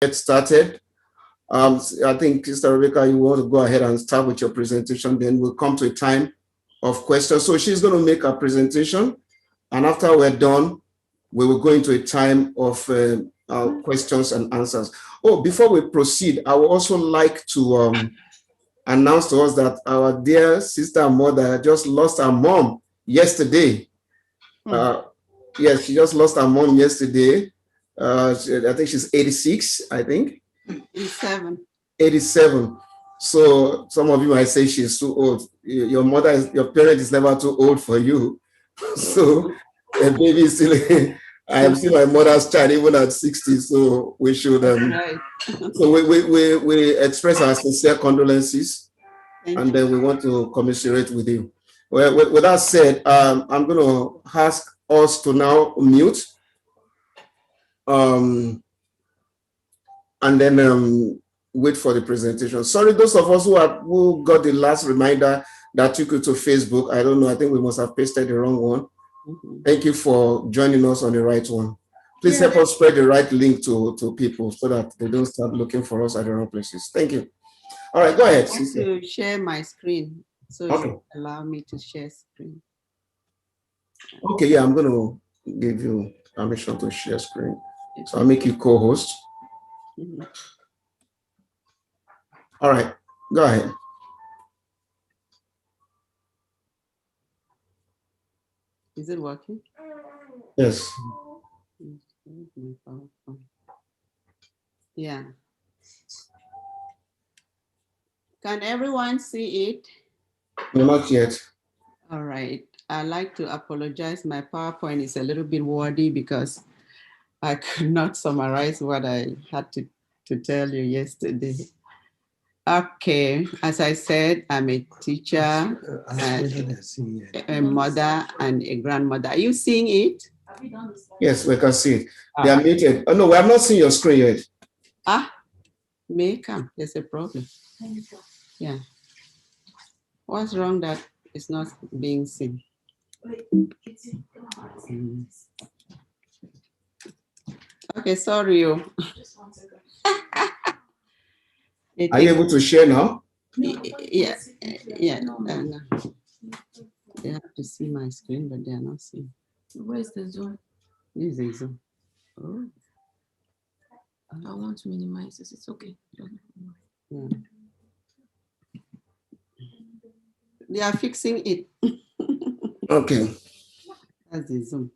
get started. I think, Sister Rebecca, you want to go ahead and start with your presentation, then we'll come to a time of questions. So she's going to make a presentation, and after we're done, we will go into a time of questions and answers. Oh, before we proceed, I would also like to announce to us that our dear sister and mother just lost her mom yesterday. Yes, she just lost her mom yesterday. I think she's 86, I think. 87. 87. So some of you might say she's too old. Your parent is never too old for you. So the baby is still, I am still my mother's child even at 60. So we should, Right. so we express our sincere condolences, and then we want to commiserate with you. Well, with that said, I'm going to ask us to now mute. And then wait for the presentation. Sorry, those of us who got the last reminder that took you to Facebook. I don't know. I think we must have pasted the wrong one. Thank you for joining us on the right one. Please help us spread the right link to people so that they don't start looking for us at the wrong places. Thank you. All right, go ahead. I want to share my screen. So you allow me to share screen. Okay, yeah, I'm going to give you permission to share screen. So I'll make you co-host. All right, go ahead. Is it working? Yes. Yeah. Can everyone see it? No, not yet. All right. I'd like to apologize. My PowerPoint is a little bit wordy because I could not summarize what I had to tell you yesterday. Okay, as I said, I'm a teacher, a mother, and a grandmother. Are you seeing it? Yes, we can see it. They are muted. Oh, no, we have not seen your screen yet. May come. There's a problem. Yeah. What's wrong that it's not being seen? Okay, sorry. Are you able to share now? Yeah. No. They have to see my screen, but they are not seeing. Where's the Zoom? This is a Zoom. Oh. I want to minimize this. It's okay. Yeah. They are fixing it. Okay. That's the Zoom.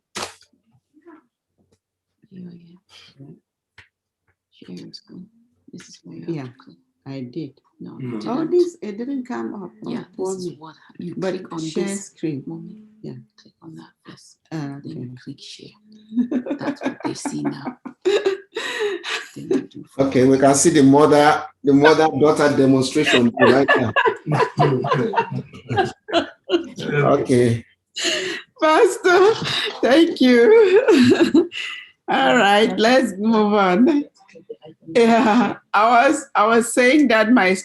Share screen. This is where you I did. No, it didn't come up. Yeah, this is what you but click on share this screen. Moment. Yeah, click on that first. Okay. Then you click share. That's what they see now. Okay, we can see the mother-daughter demonstration right now. Okay. Pastor, thank you. All right, let's move on. Yeah, I was saying that my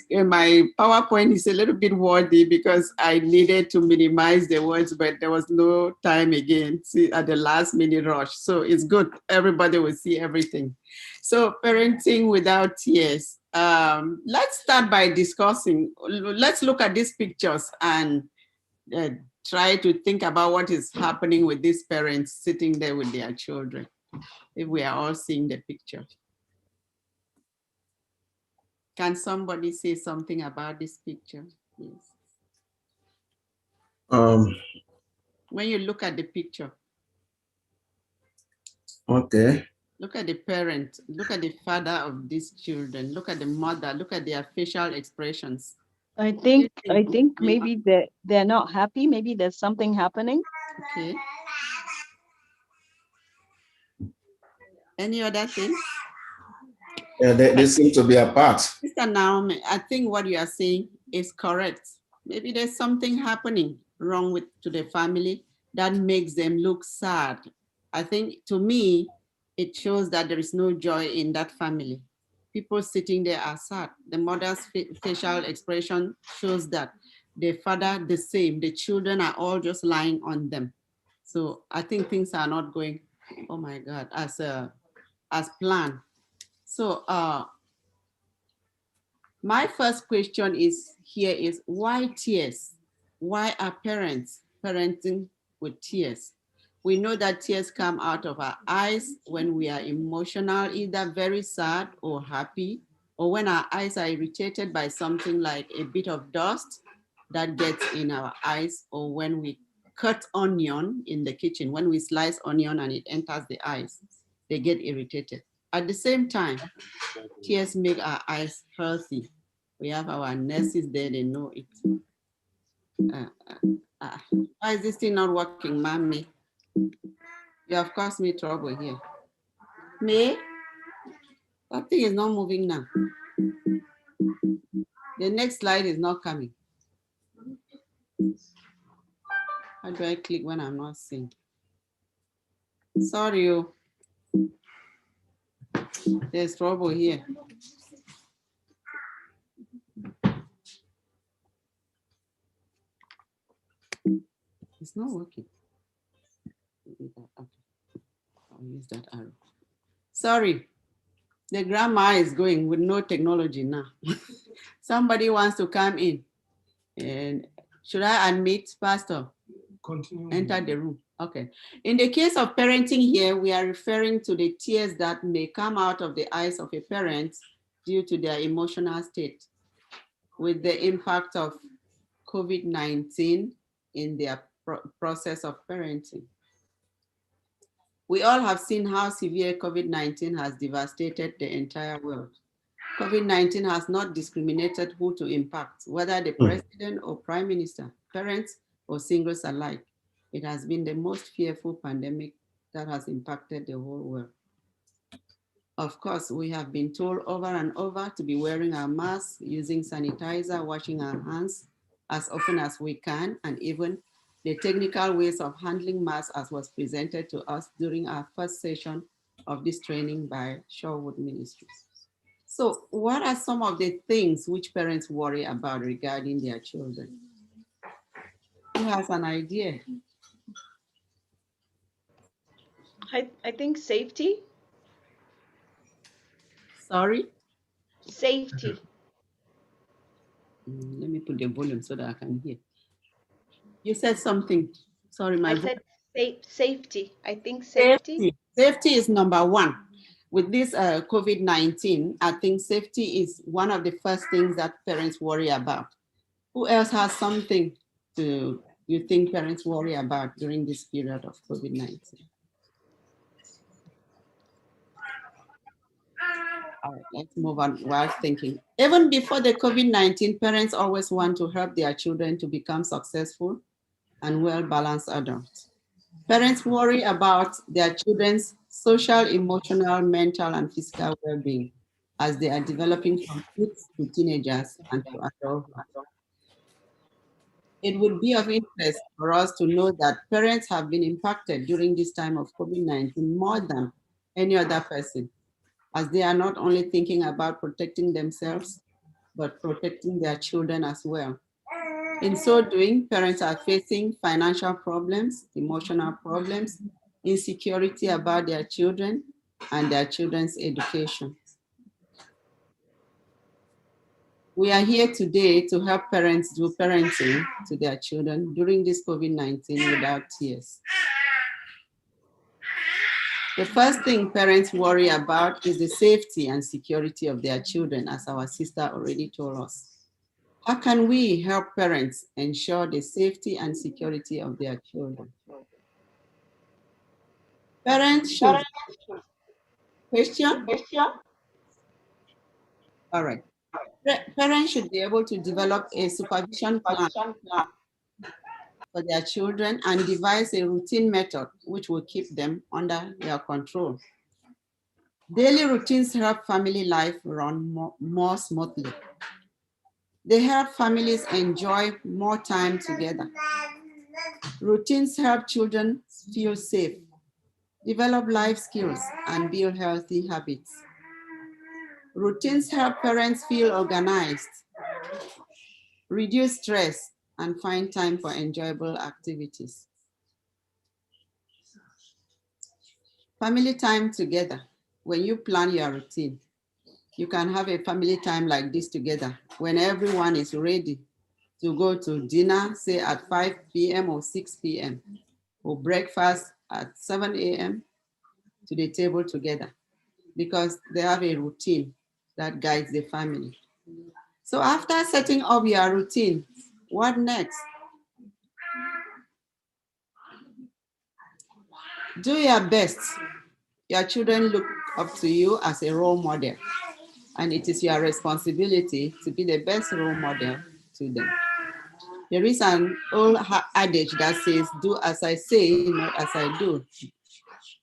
PowerPoint is a little bit wordy because I needed to minimize the words, but there was no time again at the last minute rush. So it's good. Everybody will see everything. So parenting without tears. Let's start by discussing. Let's look at these pictures and try to think about what is happening with these parents sitting there with their children. If we are all seeing the picture. Can somebody say something about this picture, please? When you look at the picture. Okay. Look at the parent, look at the father of these children, look at the mother, look at their facial expressions. I think maybe they're not happy. Maybe there's something happening. Okay. Any other thing? Yeah, they seem to be apart. Mr. Naomi, I think what you are saying is correct. Maybe there's something happening wrong to the family that makes them look sad. I think to me, it shows that there is no joy in that family. People sitting there are sad. The mother's facial expression shows that. The father, the same. The children are all just lying on them. So I think things are not going, oh my God, as planned. So my first question is why tears? Why are parents parenting with tears? We know that tears come out of our eyes when we are emotional, either very sad or happy, or when our eyes are irritated by something like a bit of dust that gets in our eyes, or when we cut onion in the kitchen, when we slice onion and it enters the eyes, they get irritated. At the same time, tears make our eyes healthy. We have our nurses there, they know it. Why is this thing not working, mommy? You have caused me trouble here. May, that thing is not moving now. The next slide is not coming. How do I click when I'm not seeing? Sorry, you. There's trouble here. It's not working. Okay. I'll use that arrow. Sorry, the grandma is going with no technology now. Somebody wants to come in. And should I admit, Pastor? Continue. Enter the room. Okay. In the case of parenting here, we are referring to the tears that may come out of the eyes of a parent due to their emotional state with the impact of COVID-19 in their process of parenting. We all have seen how severe COVID-19 has devastated the entire world. COVID-19 has not discriminated who to impact, whether the president or prime minister, parents or singles alike. It has been the most fearful pandemic that has impacted the whole world. Of course, we have been told over and over to be wearing our masks, using sanitizer, washing our hands as often as we can, and even the technical ways of handling masks as was presented to us during our first session of this training by Shorewood Ministries. So what are some of the things which parents worry about regarding their children? Who has an idea? I think safety. Sorry? Safety. Let me put the volume so that I can hear. You said something. Sorry, my I said safety. I think safety. Safety is number one. With this COVID-19, I think safety is one of the first things that parents worry about. Who else has something you think parents worry about during this period of COVID-19? All right, let's move on while thinking. Even before the COVID-19, parents always want to help their children to become successful and well-balanced adults. Parents worry about their children's social, emotional, mental, and physical well-being as they are developing from kids to teenagers and to adulthood. It would be of interest for us to know that parents have been impacted during this time of COVID-19 more than any other person, as they are not only thinking about protecting themselves, but protecting their children as well. In so doing, parents are facing financial problems, emotional problems, insecurity about their children and their children's education. We are here today to help parents do parenting to their children during this COVID-19 without tears. The first thing parents worry about is the safety and security of their children, as our sister already told us. How can we help parents ensure the safety and security of their children? Parents should, question? All right. Parents should be able to develop a supervision plan for their children and devise a routine method which will keep them under their control. Daily routines help family life run more smoothly. They help families enjoy more time together. Routines help children feel safe, develop life skills, and build healthy habits. Routines help parents feel organized, reduce stress, and find time for enjoyable activities. Family time together. When you plan your routine, You can have a family time like this together when everyone is ready to go to dinner, say at 5 p.m. or 6 p.m., or breakfast at 7 a.m. to the table together, because they have a routine that guides the family. So after setting up your routine, what next? Do your best. Your children look up to you as a role model, and it is your responsibility to be the best role model to them. There is an old adage that says, do as I say, not as I do.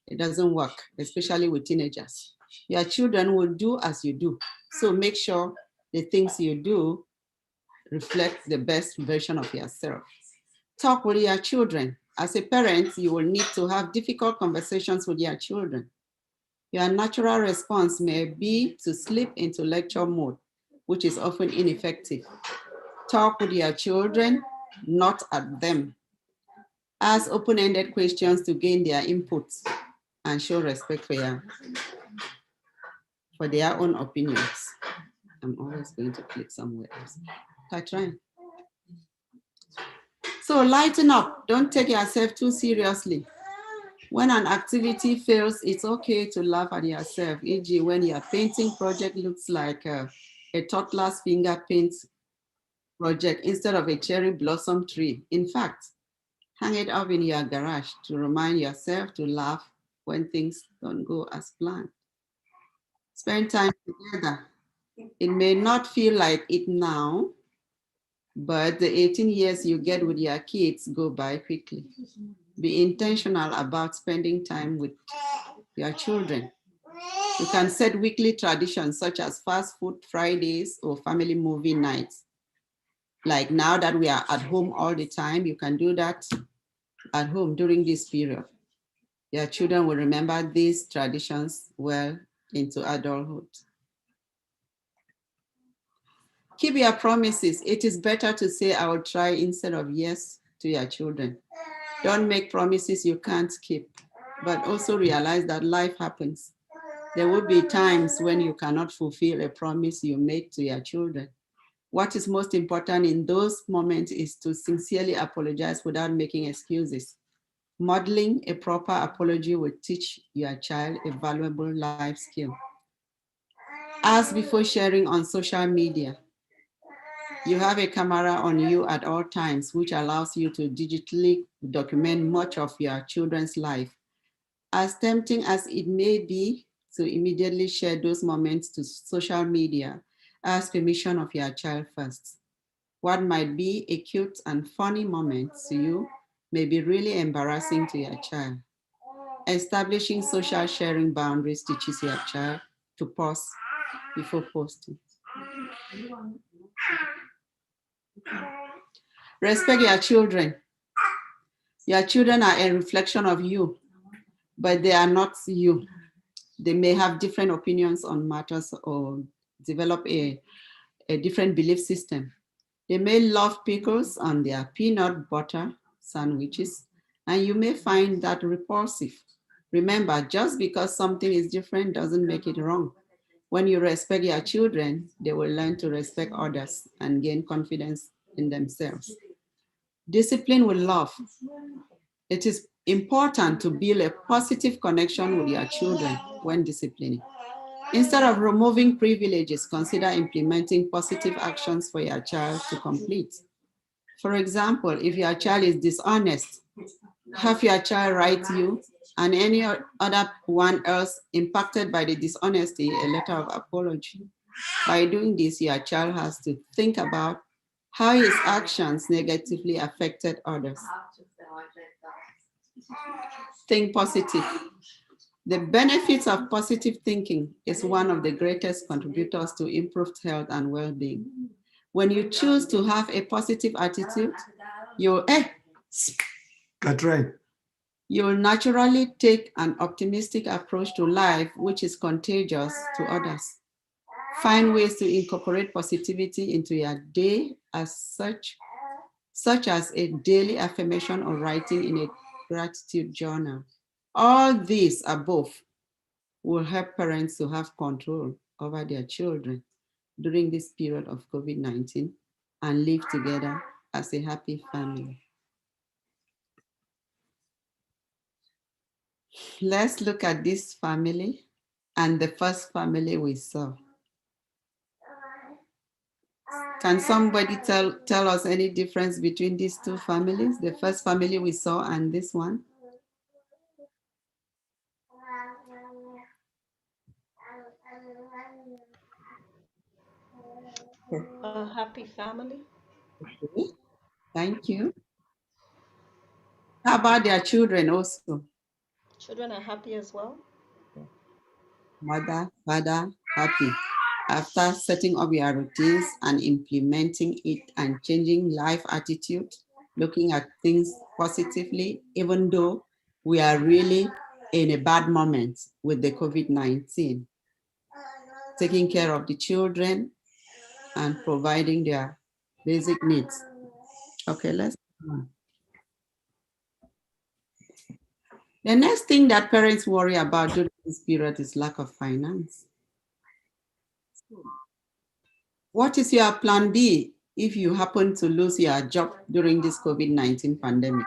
It doesn't work, especially with teenagers. Your children will do as you do. So make sure the things you do reflect the best version of yourself. Talk with your children. As a parent, you will need to have difficult conversations with your children. Your natural response may be to slip into lecture mode, which is often ineffective. Talk with your children, not at them. Ask open-ended questions to gain their inputs and show respect for their own opinions. I'm always going to click somewhere else. Katrin. So lighten up. Don't take yourself too seriously. When an activity fails, it's okay to laugh at yourself. E.g., when your painting project looks like a toddler's finger paint project instead of a cherry blossom tree. In fact, hang it up in your garage to remind yourself to laugh when things don't go as planned. Spend time together. It may not feel like it now, but the 18 years you get with your kids go by quickly. Be intentional about spending time with your children. You can set weekly traditions such as fast food Fridays or family movie nights. Like now that we are at home all the time, you can do that at home during this period. Your children will remember these traditions well into adulthood. Keep your promises. It is better to say I will try instead of yes to your children. Don't make promises you can't keep, but also realize that life happens. There will be times when you cannot fulfill a promise you made to your children. What is most important in those moments is to sincerely apologize without making excuses. Modeling a proper apology will teach your child a valuable life skill. Ask before sharing on social media. You have a camera on you at all times, which allows you to digitally document much of your children's life. As tempting as it may be to immediately share those moments to social media, ask permission of your child first. What might be a cute and funny moment to you may be really embarrassing to your child. Establishing social sharing boundaries teaches your child to pause before posting. Respect your children. Your children are a reflection of you, but they are not you. They may have different opinions on matters or develop a different belief system. They may love pickles on their peanut butter sandwiches, and you may find that repulsive. Remember, just because something is different doesn't make it wrong. When you respect your children, they will learn to respect others and gain confidence in themselves. Discipline with love. It is important to build a positive connection with your children when disciplining. Instead of removing privileges, consider implementing positive actions for your child to complete. For example, if your child is dishonest, have your child write you and any other one else impacted by the dishonesty a letter of apology. By doing this, your child has to think about how his actions negatively affected others. Think positive. The benefits of positive thinking is one of the greatest contributors to improved health and well-being. When you choose to have a positive attitude, you'll naturally take an optimistic approach to life, which is contagious to others. Find ways to incorporate positivity into your day as such as a daily affirmation or writing in a gratitude journal. All these above will help parents to have control over their children during this period of COVID-19 and live together as a happy family. Let's look at this family and the first family we saw. Can somebody tell us any difference between these two families, the first family we saw and this one? A happy family. Okay, thank you. How about their children also? Children are happy as well. Mother, father, happy. After setting up your routines and implementing it and changing life attitude, looking at things positively, even though we are really in a bad moment with the COVID-19, taking care of the children and providing their basic needs. Okay, let's move on. The next thing that parents worry about during this period is lack of finance. What is your plan B if you happen to lose your job during this COVID-19 pandemic?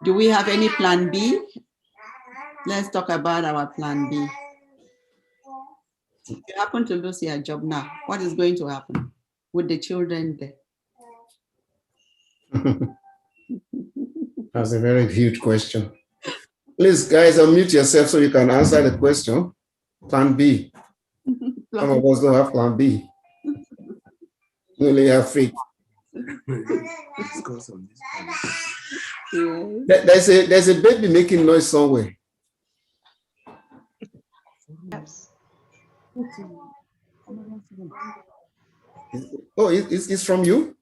Do we have any plan B? Let's talk about our plan B. If you happen to lose your job now, what is going to happen with the children there? That's a very huge question. Please, guys, unmute yourself so you can answer the question. Plan B. Some of us don't have plan B. We only have faith. There's a baby making noise somewhere. Yes. Oh, it's from you?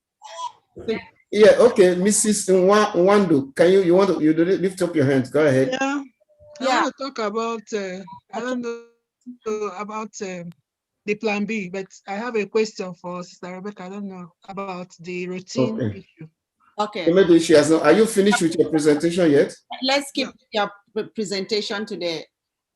Yeah, okay, Mrs. Nwandu, can you want to lift up your hands? Go ahead. Yeah, Yeah. I want to talk about, I don't know about the plan B, but I have a question for Sister Rebecca. I don't know about the routine Okay. issue. Okay, So maybe she has not. Are you finished with your presentation yet? let's keep your presentation to the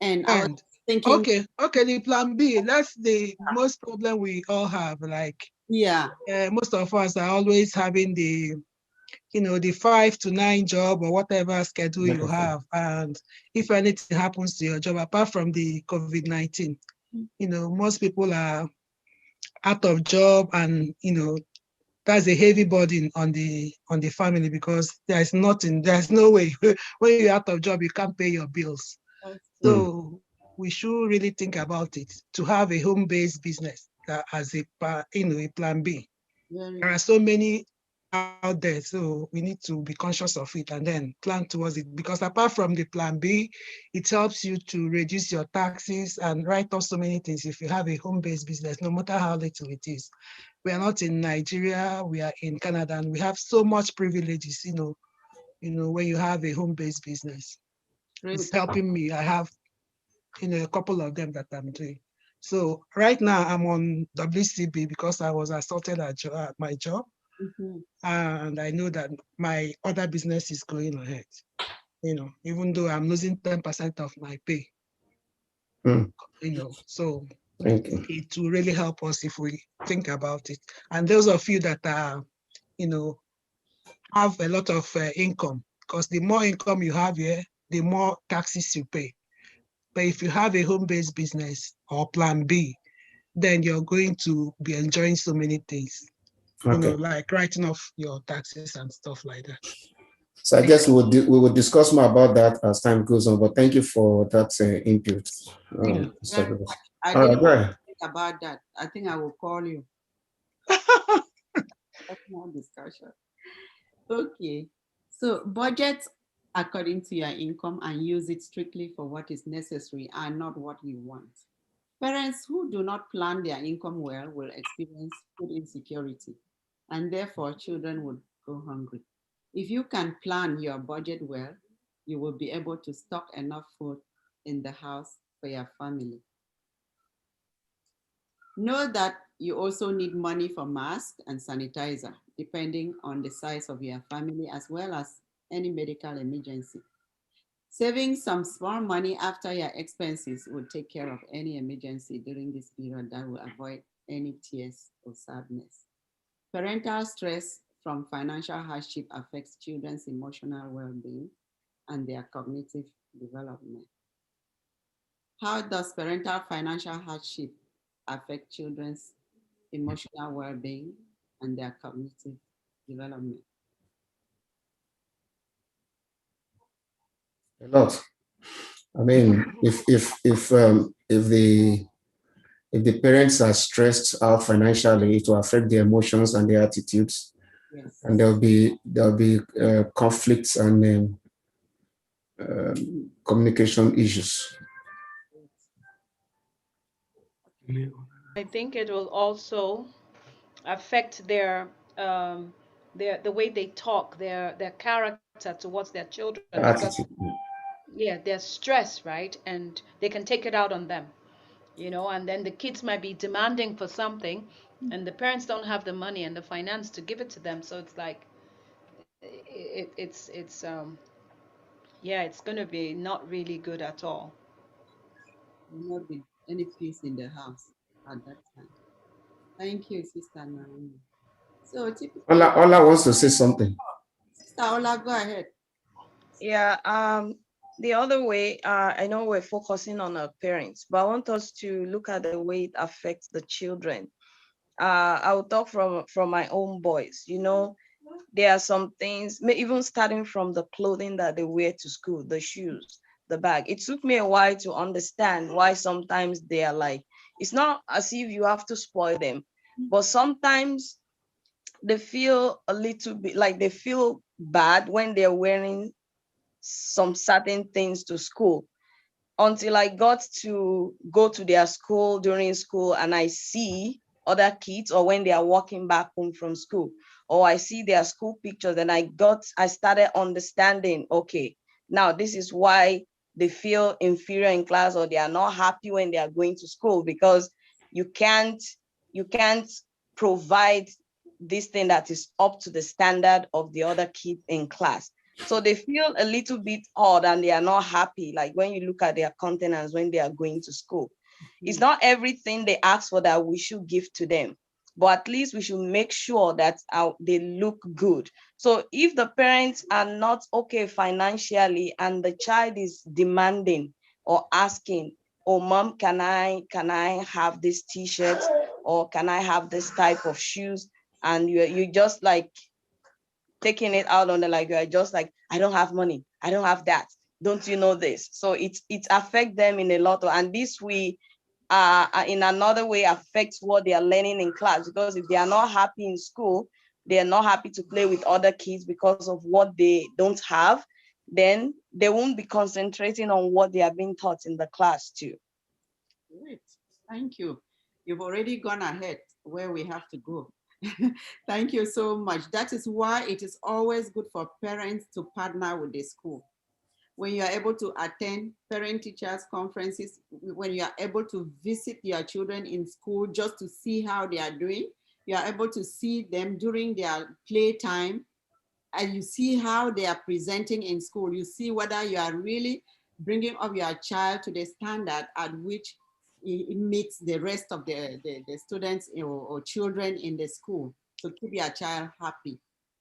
end. I was And thinking, okay, the plan B, that's the most problem we all have. Like, yeah, most of us are always having the 5 to 9 job or whatever schedule you have. And if anything happens to your job, apart from the COVID-19, most people are out of job, and that's a heavy burden on the family, because there's no way when you're out of job you can't pay your bills. So we should really think about it, to have a home-based business as a plan B. There are so many out there, so we need to be conscious of it and then plan towards it, because apart from the plan B, it helps you to reduce your taxes and write off so many things if you have a home-based business, no matter how little it is. We are not in Nigeria, we are in Canada, and we have so much privileges, when you have a home-based business. It's helping me. I have a couple of them that I'm doing. So right now I'm on WCB because I was assaulted at my job. And I know that my other business is going ahead, even though I'm losing 10% of my pay, so Thank you. it will really help us if we think about it. And those of you that are, have a lot of income, because the more income you have here, the more taxes you pay. But if you have a home-based business or plan B, then you're going to be enjoying so many things, like writing off your taxes and stuff like that. So I guess we will discuss more about that as time goes on, but thank you for that input. I All didn't right, think about that. I think I will call you. That's more discussion. Okay, so budget according to your income and use it strictly for what is necessary and not what you want. Parents who do not plan their income well will experience food insecurity, and therefore children would go hungry. If you can plan your budget well, you will be able to stock enough food in the house for your family. Know that you also need money for mask and sanitizer, depending on the size of your family, as well as any medical emergency. Saving some small money after your expenses will take care of any emergency during this period that will avoid any tears or sadness. Parental stress from financial hardship affects children's emotional well-being and their cognitive development. How does parental financial hardship affect children's emotional well-being and their cognitive development? A lot. I mean, if the parents are stressed out financially, it will affect their emotions and their attitudes, Yes. and there'll be conflicts and communication issues. I think it will also affect the way they talk, their character towards their children, because Attitude. yeah, they're stressed, right? And they can take it out on them, and then the kids might be demanding for something, and the parents don't have the money and the finance to give it to them. So it's like it's yeah, it's gonna be not really good at all. Will not be any peace in the house at that time. Thank you, Sister Naomi. So typically, Ola wants to say something. Sister Ola, go ahead. Yeah, the other way, I know we're focusing on our parents, but I want us to look at the way it affects the children. I will talk from my own boys. There are some things, even starting from the clothing that they wear to school, the shoes, the bag. It took me a while to understand why sometimes they are like, it's not as if you have to spoil them, but sometimes they feel a little bit like they feel bad when they're wearing some certain things to school, until I got to go to their school during school and I see other kids, or when they are walking back home from school, or I see their school pictures, and I started understanding, okay, now this is why they feel inferior in class, or they are not happy when they are going to school, because you can't provide this thing that is up to the standard of the other kids in class. So they feel a little bit odd and they are not happy. Like when you look at their countenance when they are going to school, it's not everything they ask for that we should give to them, but at least we should make sure that they look good. So if the parents are not okay financially and the child is demanding or asking, oh, mom, can I have this t-shirt, or can I have this type of shoes? And you just like taking it out on the, like, you're just like, I don't have money, I don't have that, don't you know this? So it affects them in a lot of, and this we in another way affects what they are learning in class, because if they are not happy in school, they are not happy to play with other kids because of what they don't have, then they won't be concentrating on what they are being taught in the class too. Great. Thank you. You've already gone ahead where we have to go. Thank you so much. That is why it is always good for parents to partner with the school. When you are able to attend parent-teachers conferences, when you are able to visit your children in school just to see how they are doing, you are able to see them during their playtime, and you see how they are presenting in school. You see whether you are really bringing up your child to the standard at which it meets the rest of the students or children in the school. So keep your child happy.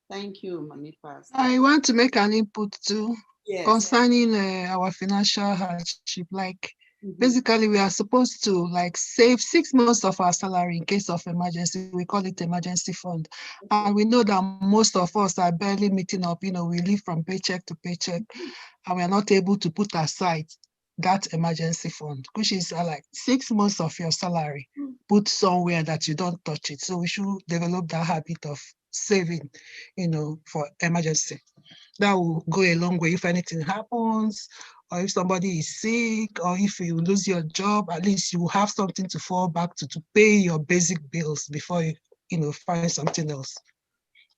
Thank you, Mami Pastor. I want to make an input too. Yes. Concerning our financial hardship. Like, Mhm. basically, we are supposed to like save 6 months of our salary in case of emergency. We call it emergency fund. And we know that most of us are barely meeting up. We live from paycheck to paycheck, and we are not able to put aside that emergency fund, which is like 6 months of your salary, put somewhere that you don't touch it. So we should develop that habit of saving, for emergency. That will go a long way if anything happens, or if somebody is sick, or if you lose your job, at least you have something to fall back to pay your basic bills before you find something else.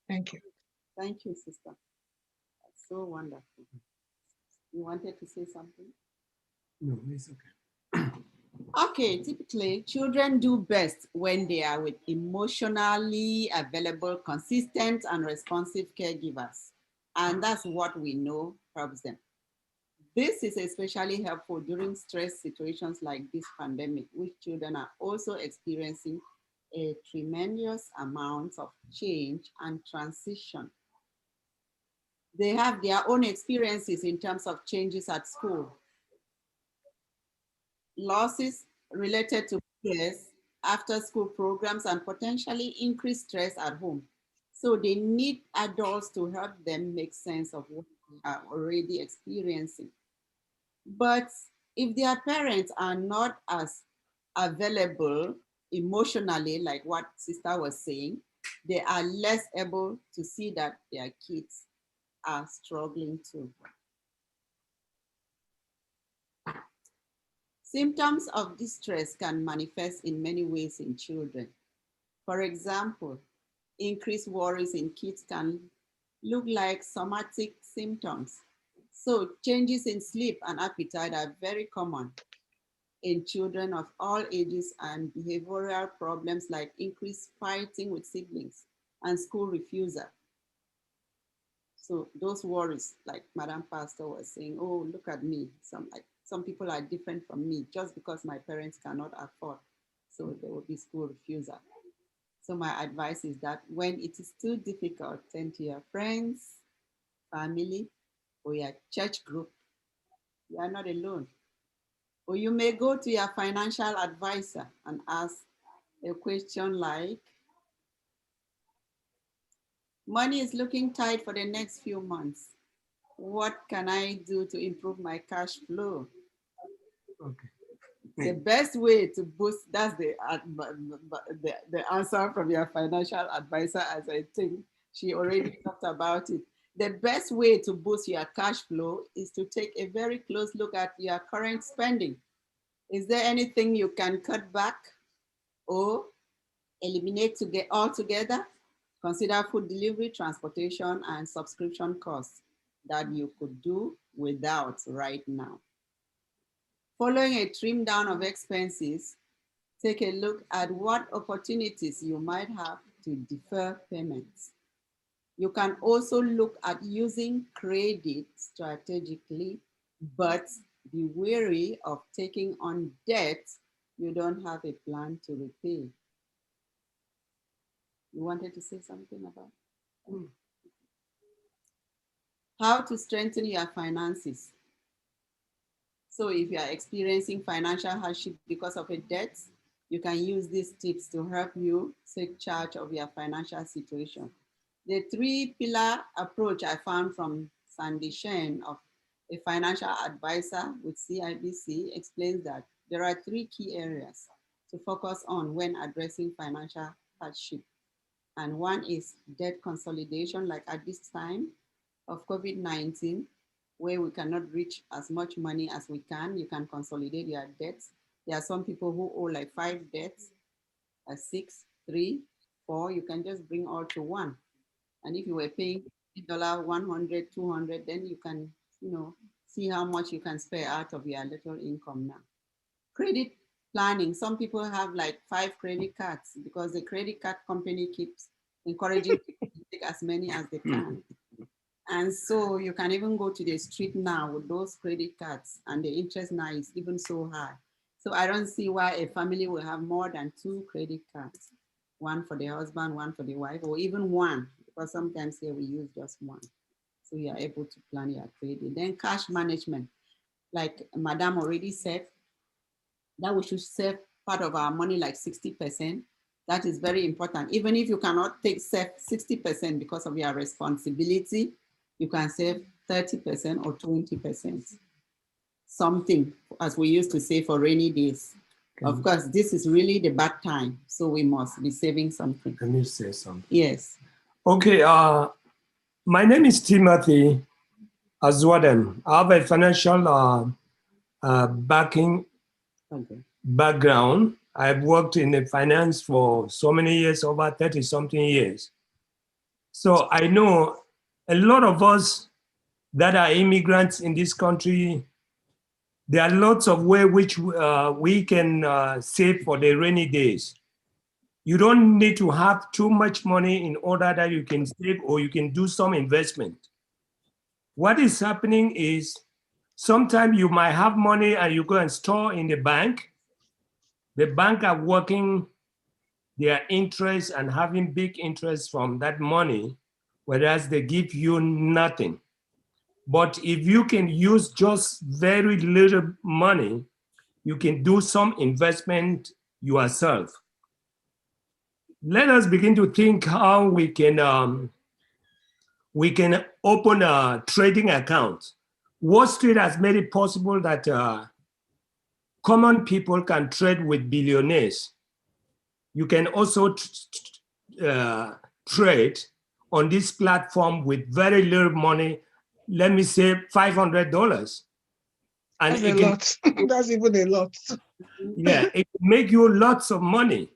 Thank you. Thank you, sister. That's so wonderful. You wanted to say something? No, it's okay. Okay, typically children do best when they are with emotionally available, consistent, and responsive caregivers. And that's what we know helps them. This is especially helpful during stress situations like this pandemic, which children are also experiencing a tremendous amount of change and transition. They have their own experiences in terms of changes at school, losses related to peers, after school programs, and potentially increased stress at home. So they need adults to help them make sense of what they are already experiencing. But if their parents are not as available emotionally, like what sister was saying, they are less able to see that their kids are struggling too. Symptoms of distress can manifest in many ways in children. For example, increased worries in kids can look like somatic symptoms. So changes in sleep and appetite are very common in children of all ages, and behavioral problems like increased fighting with siblings and school refusal. So those worries, like Madam Pastor was saying, oh, look at me. Some people are different from me just because my parents cannot afford. So there will be school refusal. So my advice is that when it is too difficult, turn to your friends, family, or your church group. You are not alone. Or you may go to your financial advisor and ask a question like, money is looking tight for the next few months. What can I do to improve my cash flow? Okay. The best way to boost, that's the answer from your financial advisor, as I think she already talked about it. The best way to boost your cash flow is to take a very close look at your current spending. Is there anything you can cut back or eliminate to get altogether? Consider food delivery, transportation, and subscription costs that you could do without right now. Following a trim down of expenses, take a look at what opportunities you might have to defer payments. You can also look at using credit strategically, but be wary of taking on debt you don't have a plan to repay. You wanted to say something about how to strengthen your finances. So if you are experiencing financial hardship because of a debt, you can use these tips to help you take charge of your financial situation. The three-pillar approach I found from Sandy Shen, of a financial advisor with CIBC, explains that there are three key areas to focus on when addressing financial hardship. And one is debt consolidation, like at this time of COVID-19, where we cannot reach as much money as we can. You can consolidate your debts. There are some people who owe like 5 debts, 6, 3, 4. You can just bring all to one. And if you were paying $100, 200, then you can, see how much you can spare out of your little income now. Credit planning. Some people have like 5 credit cards because the credit card company keeps encouraging people to take as many as they can. And so you can even go to the street now with those credit cards, and the interest now is even so high. So I don't see why a family will have more than 2 credit cards, one for the husband, one for the wife, or even one, because sometimes here we use just one. So you are able to plan your credit. Then cash management, like Madam already said, that we should save part of our money, like 60%. That is very important. Even if you cannot save 60% because of your responsibility, you can save 30% or 20%. Something, as we used to say, for rainy days. Of course, this is really the bad time, so we must be saving something. Can you say something? Yes. Okay, my name is Timothy Azwaden. I have a financial background. I've worked in the finance for so many years, over 30 something years. So I know a lot of us that are immigrants in this country, there are lots of ways which we can save for the rainy days. You don't need to have too much money in order that you can save, or you can do some investment. What is happening is Sometimes you might have money and you go and store in the bank. The bank are working their interest and having big interest from that money, whereas they give you nothing. But if you can use just very little money, you can do some investment yourself. Let us begin to think how we can open a trading account. Wall Street has made it possible that common people can trade with billionaires. You can also trade on this platform with very little money, let me say $500. And That's it a can, lot. That's even a lot. yeah, it can make you lots of money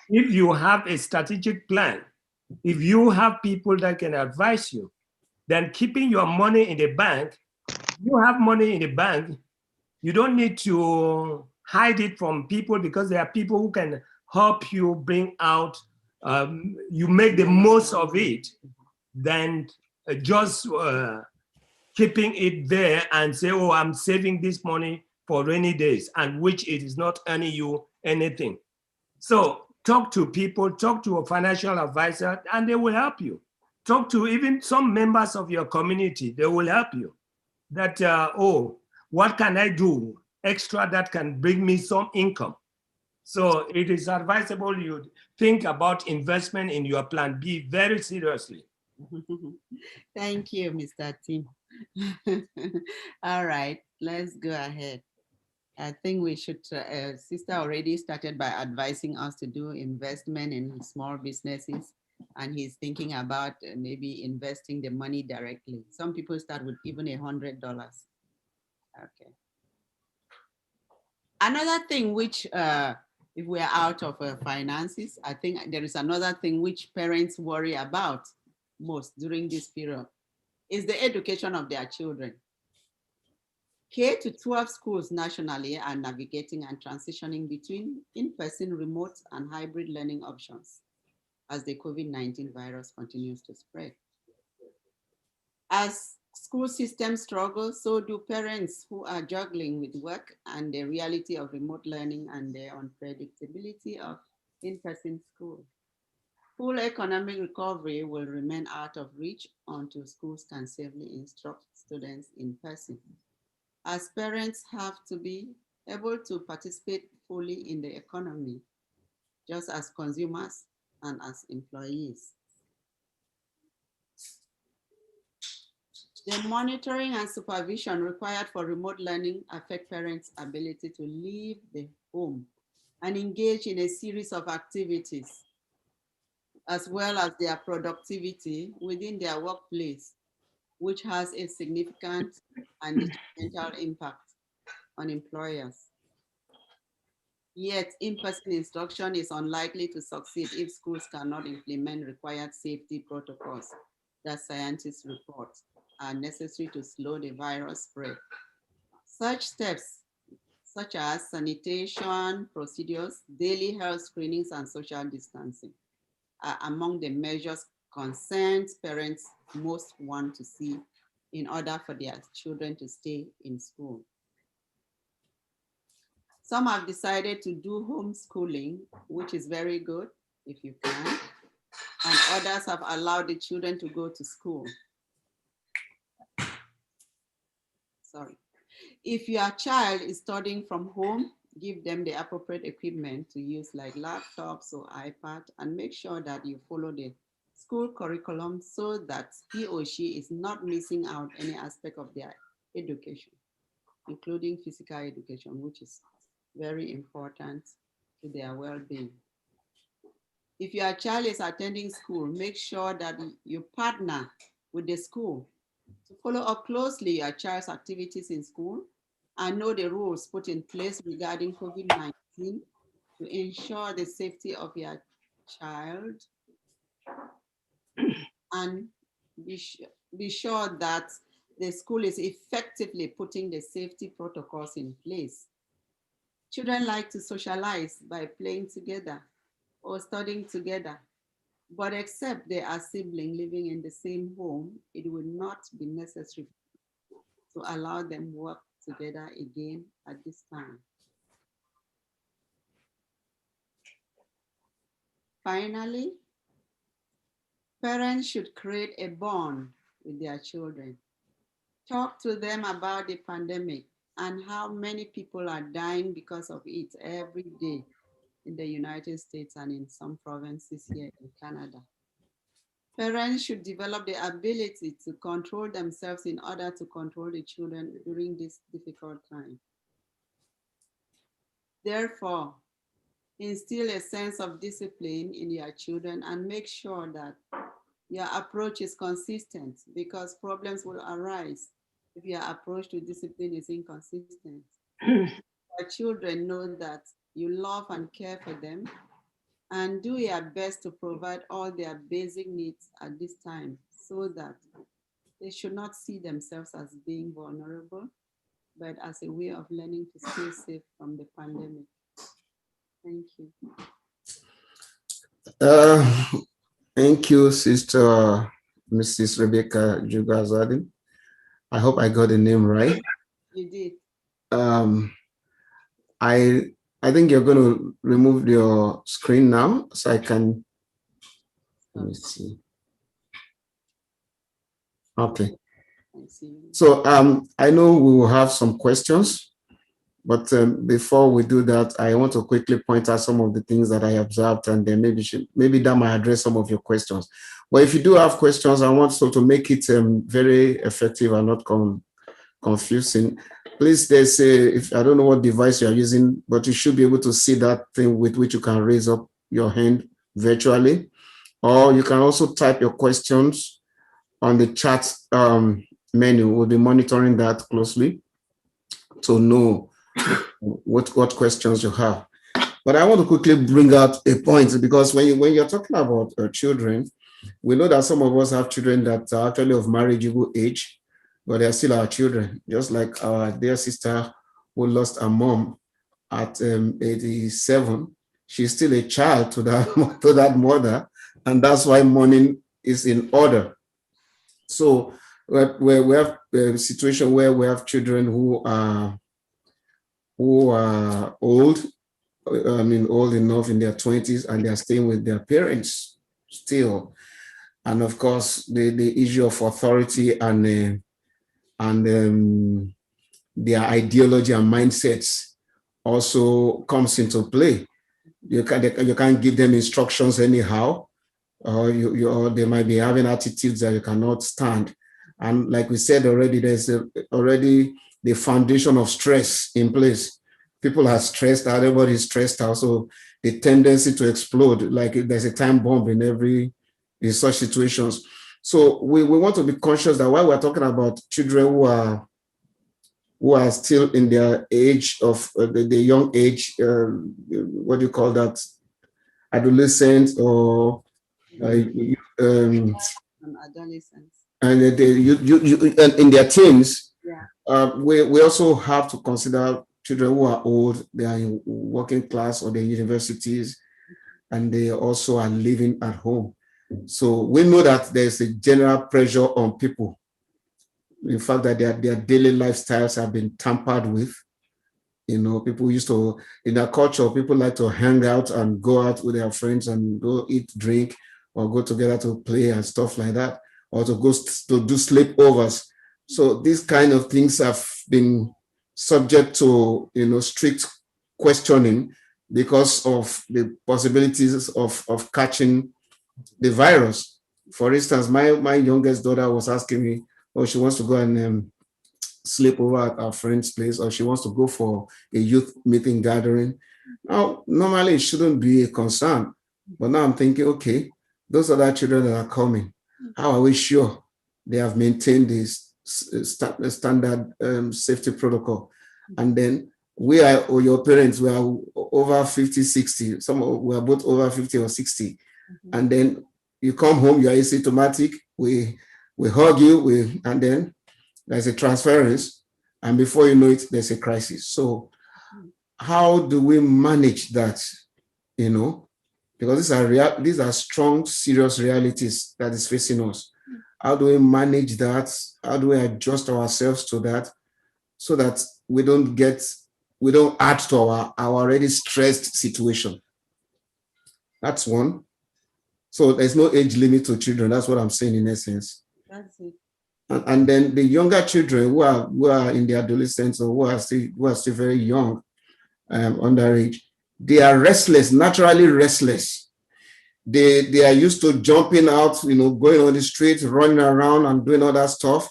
if you have a strategic plan. If you have people that can advise you, then keeping your money in the bank, you have money in the bank, you don't need to hide it from people because there are people who can help you bring out, you make the most of it than just keeping it there and say, oh, I'm saving this money for rainy days, and which it is not earning you anything. So talk to people, talk to a financial advisor, and they will help you. Talk to even some members of your community, they will help you. That, oh, what can I do extra that can bring me some income? So it is advisable you think about investment in your plan B very seriously. Thank you, Mr. Tim. All right, let's go ahead. I think we should, Sister already started by advising us to do investment in small businesses, and he's thinking about maybe investing the money directly. Some people start with even $100. Okay. Another thing which, if we're out of finances, I think there is another thing which parents worry about most during this period is the education of their children. K to 12 schools nationally are navigating and transitioning between in-person, remote, and hybrid learning options as the COVID-19 virus continues to spread. As school systems struggle, so do parents who are juggling with work and the reality of remote learning and the unpredictability of in-person school. Full economic recovery will remain out of reach until schools can safely instruct students in person. As parents have to be able to participate fully in the economy, just as consumers and as employees. The monitoring and supervision required for remote learning affect parents' ability to leave the home and engage in a series of activities, as well as their productivity within their workplace, which has a significant and detrimental impact on employers. Yet, in-person instruction is unlikely to succeed if schools cannot implement required safety protocols that scientists report are necessary to slow the virus spread. Such steps, such as sanitation procedures, daily health screenings, and social distancing, are among the measures concerned parents most want to see in order for their children to stay in school. Some have decided to do homeschooling, which is very good if you can, and others have allowed the children to go to school. Sorry. If your child is studying from home, give them the appropriate equipment to use like laptops or iPad, and make sure that you follow the school curriculum so that he or she is not missing out any aspect of their education, including physical education, which is very important to their well-being. If your child is attending school, make sure that you partner with the school to follow up closely your child's activities in school and know the rules put in place regarding COVID-19 to ensure the safety of your child, and be sure that the school is effectively putting the safety protocols in place. Children like to socialize by playing together or studying together, but except they are siblings living in the same home, it will not be necessary to allow them work together again at this time. Finally, parents should create a bond with their children. Talk to them about the pandemic and how many people are dying because of it every day in the United States and in some provinces here in Canada. Parents should develop the ability to control themselves in order to control the children during this difficult time. Therefore, instill a sense of discipline in your children and make sure that your approach is consistent, because problems will arise if your approach to discipline is inconsistent. Your children know that you love and care for them and do your best to provide all their basic needs at this time, so that they should not see themselves as being vulnerable, but as a way of learning to stay safe from the pandemic. Thank you. Thank you, Sister Mrs. Rebecca Jugazadin. I hope I got the name right. You did. I think you're going to remove your screen now, so I can. Let me see. Okay. So I know we will have some questions, but before we do that, I want to quickly point out some of the things that I observed, and then maybe that might address some of your questions. But if you do have questions, I want to make it very effective and not confusing. Please, there's if I don't know what device you are using, but you should be able to see that thing with which you can raise up your hand virtually, or you can also type your questions on the chat menu. We'll be monitoring that closely to know what questions you have. But I want to quickly bring out a point, because when you're talking about children, we know that some of us have children that are actually of marriageable age, but they're still our children. Just like our dear sister who lost her mom at 87, she's still a child to that mother, and that's why mourning is in order. So we have a situation where we have children who are old, old enough in their 20s, and they're staying with their parents still. And of course, the issue of authority and their ideology and mindsets also comes into play. You can't give them instructions anyhow, or they might be having attitudes that you cannot stand. And like we said already, there's already the foundation of stress in place. People are stressed, everybody's stressed out, so the tendency to explode, like there's a time bomb in such situations. So we want to be conscious that while we're talking about children who are still in their age of the young age, what do you call that, adolescent or adolescents, and in their teens. Yeah. We also have to consider children who are old, they are in working class or the universities, and they also are living at home. So we know that there's a general pressure on people. In fact, that their daily lifestyles have been tampered with. People used to, in our culture, people like to hang out and go out with their friends and go eat, drink, or go together to play and stuff like that, or to go to do sleepovers. So these kind of things have been subject to, strict questioning because of the possibilities of catching the virus. For instance, my youngest daughter was asking me, she wants to go and sleep over at our friend's place, or she wants to go for a youth meeting gathering. Now, normally it shouldn't be a concern, but now I'm thinking, okay, those other children that are coming, how are we sure they have maintained this standard safety protocol? And then we are, or your parents, we are over 50, 60, we are both over 50 or 60. And then you come home, you are asymptomatic, we hug you, and then there's a transference, and before you know it, there's a crisis. So how do we manage that? Because these are strong, serious realities that is facing us. How do we manage that? How do we adjust ourselves to that so that we don't add to our already stressed situation? That's one. So there's no age limit to children. That's what I'm saying in essence. That's it. And then the younger children who are in the adolescence or who are still very young, underage, they are restless, naturally restless. They are used to jumping out, going on the street, running around and doing all that stuff.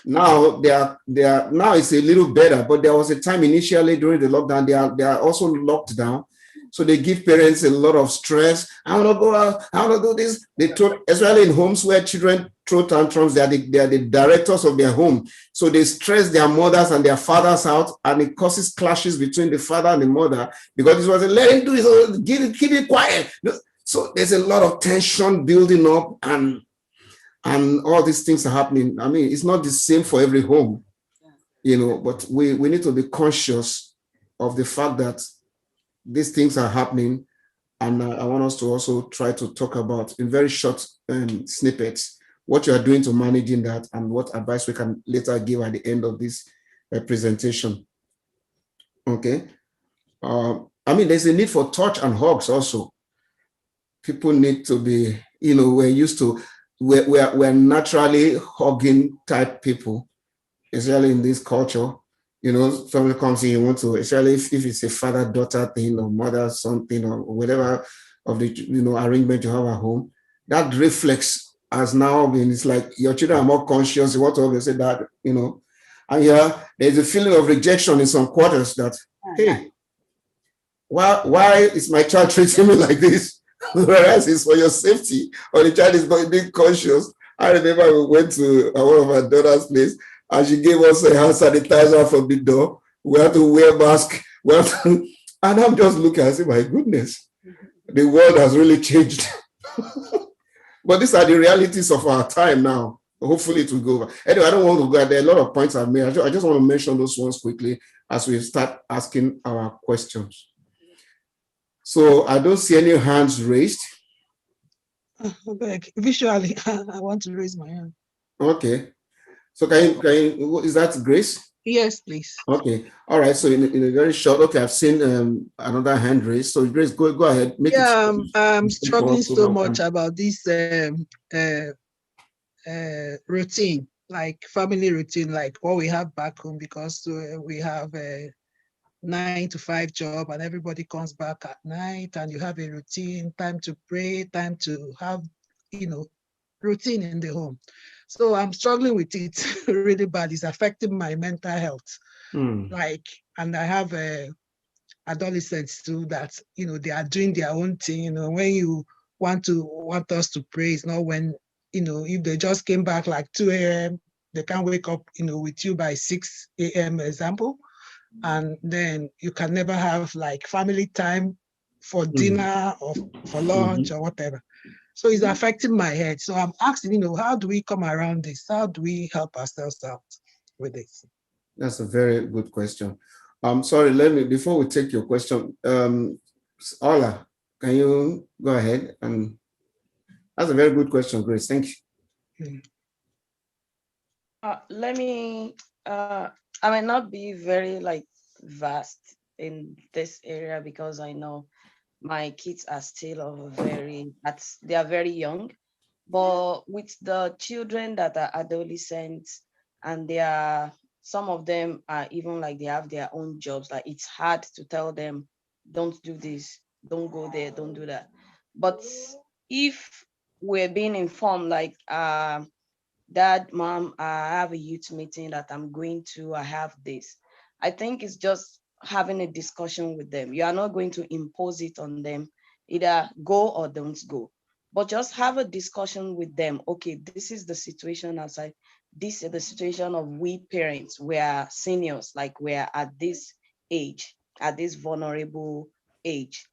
Now now it's a little better, but there was a time initially during the lockdown, they are also locked down. So they give parents a lot of stress. I want to go out, I want to do this. They throw, especially in homes where children throw tantrums, they are the directors of their home. So they stress their mothers and their fathers out, and it causes clashes between the father and the mother because it was let him do it, keep it quiet. So there's a lot of tension building up, and all these things are happening. I mean, it's not the same for every home, but we need to be conscious of the fact that these things are happening. And I want us to also try to talk about in very short snippets what you are doing to managing that and what advice we can later give at the end of this presentation. Okay. I mean, there's a need for touch and hugs also. People need to be, we're naturally hugging type people, especially in this culture. Somebody comes in, you want to, especially if it's a father-daughter thing or mother-son thing or whatever of the, arrangement you have at home, that reflex has now been, it's like your children are more conscious. You want to always say that, and there's a feeling of rejection in some quarters that, hey, why is my child treating me like this? Whereas it's for your safety, or the child is being conscious. I remember we went to one of our daughter's place, and she gave us a hand sanitizer from the door. We had to wear mask. And I'm just looking and say, my goodness, the world has really changed. But these are the realities of our time now. Hopefully it will go over. Anyway, I don't want to go. There are a lot of points I've made. I just want to mention those ones quickly as we start asking our questions. So I don't see any hands raised. Visually, I want to raise my hand. Okay. So can you, is that Grace? Yes, please. Okay. All right. So in a very short, okay, I've seen another hand raised. So Grace, go ahead. I'm struggling so much about this routine, like family routine, like what we have back home, because we have a 9-to-5 job and everybody comes back at night, and you have a routine, time to pray, time to have, routine in the home. So I'm struggling with it really bad. It's affecting my mental health. And I have adolescents too that, they are doing their own thing. When you want us to pray, it's not when, if they just came back like 2 a.m., they can't wake up, with you by 6 a.m. example. And then you can never have like family time for dinner or for lunch or whatever. So it's affecting my head. So I'm asking, how do we come around this? How do we help ourselves out with this? That's a very good question. Sorry, before we take your question, Ola, can you go ahead? And that's a very good question, Grace. Thank you. Let me, I might not be very vast in this area because I know my kids are still they are very young. But with the children that are adolescents, and some of them are even they have their own jobs, it's hard to tell them, don't do this, don't go there, don't do that. But if we're being informed, Dad, Mom, I have a youth meeting that I'm going to, I have this. I think it's just having a discussion with them. You are not going to impose it on them, either go or don't go, but just have a discussion with them. Okay, this is the situation outside. This is the situation of we parents. We are seniors, we're at this age, at this vulnerable age.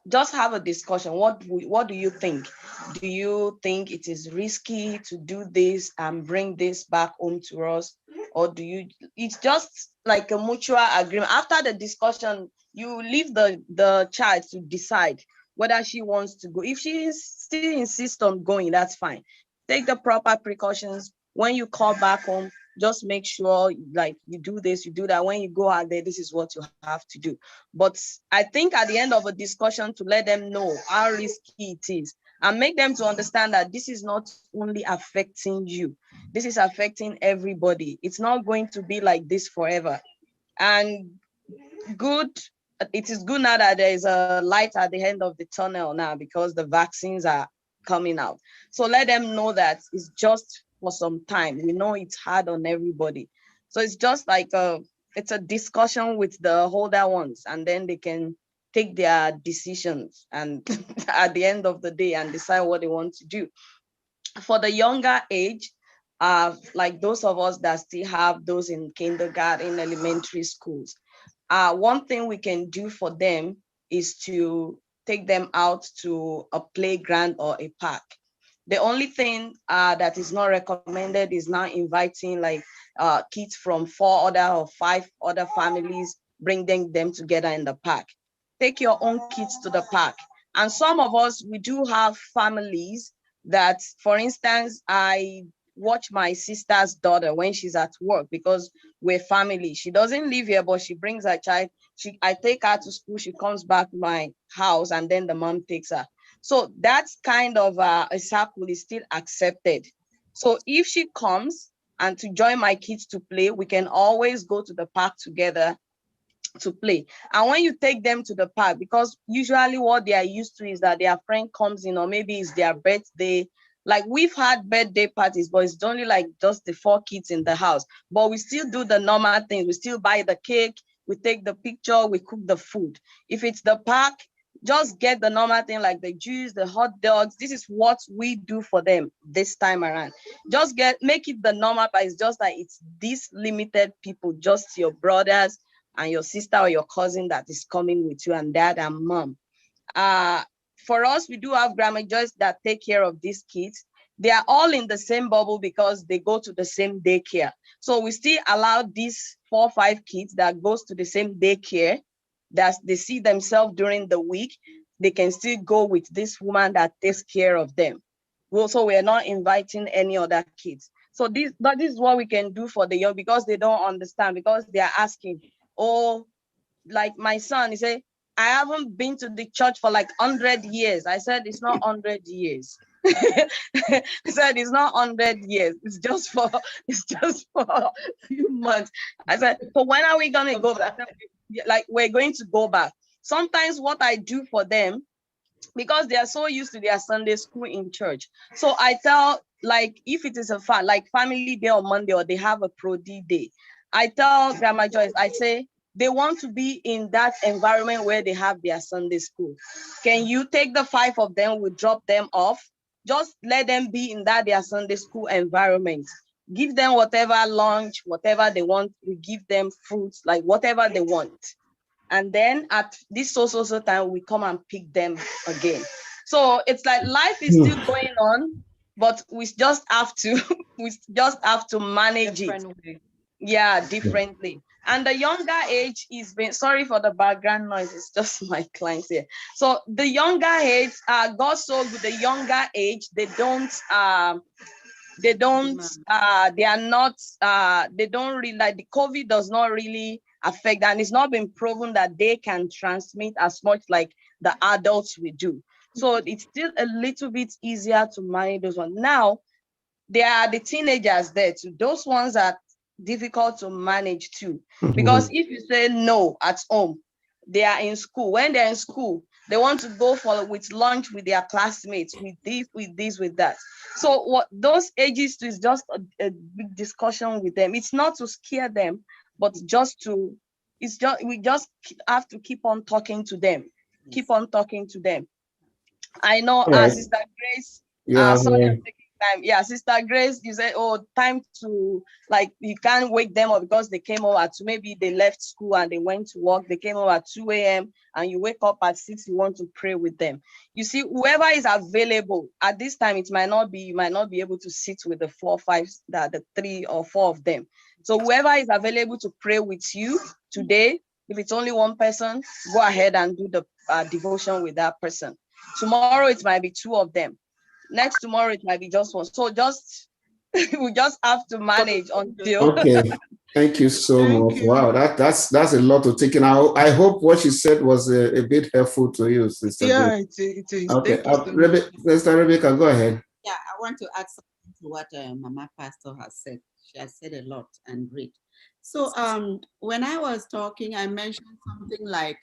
Just have a discussion. What do you think? Do you think it is risky to do this and bring this back home to us? Or it's just like a mutual agreement. After the discussion, you leave the child to decide whether she wants to go. If she still insists on going, that's fine. take the proper precautions. When you call back home, just make sure like you do this, you do that. When you go out there, this is what you have to do. But I think at the end of a discussion, to let them know how risky it is and make them to understand that this is not only affecting you, this is affecting everybody. It's not going to be like this forever. And it is good now that there is a light at the end of the tunnel now, because the vaccines are coming out. So let them know that it's just for some time. We know it's hard on everybody. So it's just like it's a discussion with the older ones, and then they can take their decisions and at the end of the day and decide what they want to do. For the younger age, like those of us that still have those in kindergarten, elementary schools, one thing we can do for them is to take them out to a playground or a park. The only thing that is not recommended is now inviting like kids from 4 other or 5 other families, bringing them together in the park. Take your own kids to the park. And some of us, we do have families that, for instance, I watch my sister's daughter when she's at work, because we're family. She doesn't live here, but she brings her child. I take her to school, she comes back to my house, and then the mom takes her. So that's kind of a circle is still accepted. So if she comes and to join my kids to play, we can always go to the park together to play. And when you take them to the park, because usually what they are used to is that their friend comes in, or maybe it's their birthday. Like we've had birthday parties, but it's only like just the 4 kids in the house. But we still do the normal things. We still buy the cake, we take the picture, we cook the food. If it's the park, just get the normal thing like the juice, the hot dogs. This is what we do for them this time around. Just make it the normal, but it's just like it's these limited people, just your brothers and your sister or your cousin that is coming with you, and dad and mom. For us, we do have grandma Joyce that take care of these kids. They are all in the same bubble because they go to the same daycare. So we still allow these 4 or 5 kids that goes to the same daycare, that they see themselves during the week. They can still go with this woman that takes care of them. So we're not inviting any other kids. So this is what we can do for the young, because they don't understand, because they are asking, oh, like my son, he said, I haven't been to the church for like 100 years. I said, it's not 100 years. He said, it's not 100 years. It's just for a few months. I said, so when are we going to go back? Like, we're going to go back. Sometimes what I do for them, because they are so used to their Sunday school in church. So I tell, like, if it is like family day on Monday, or they have a pro D day, I tell Grandma Joyce, I say, they want to be in that environment where they have their Sunday school. Can you take the 5 of them, we drop them off, just let them be in their Sunday school environment. Give them whatever lunch, whatever they want. We give them fruits, like whatever they want. And then at this so time, we come and pick them again. So it's like life is still going on, but we just have to manage it. Yeah, differently. And the younger age is been, sorry for the background noise, it's just my clients here. So the younger age, God so good, the younger age, they don't really, like, the COVID does not really affect, and it's not been proven that they can transmit as much like the adults we do. So it's still a little bit easier to manage those ones. Now, there are the teenagers there too. Those ones are difficult to manage too. Because if you say no at home, they are in school. When they're in school, they want to go with lunch with their classmates, with this, with that. So what those ages is just a big discussion with them. It's not to scare them, but we just have to keep on talking to them. Keep on talking to them. I know, Sister Grace, sorry, I'm taking time. Yeah, Sister Grace, you said, oh, time to, like, you can't wake them up because they came over to, maybe they left school and they went to work. They came over at 2 a.m. and you wake up at 6, you want to pray with them. You see, whoever is available at this time, you might not be able to sit with the 4 or 5, the 3 or 4 of them. So whoever is available to pray with you today, if it's only one person, go ahead and do the devotion with that person. Tomorrow, it might be 2 of them. next tomorrow it might be just one. So just we just have to manage until. Okay. Thank you so much. Wow, that's a lot to take in. I hope what you said was a bit helpful to you, Sister. Yeah, it is. Okay, Thank you so much. Sister Rebecca, go ahead. Yeah, I want to add something to what Mama Pastor has said. She has said a lot and great. So when I was talking, I mentioned something like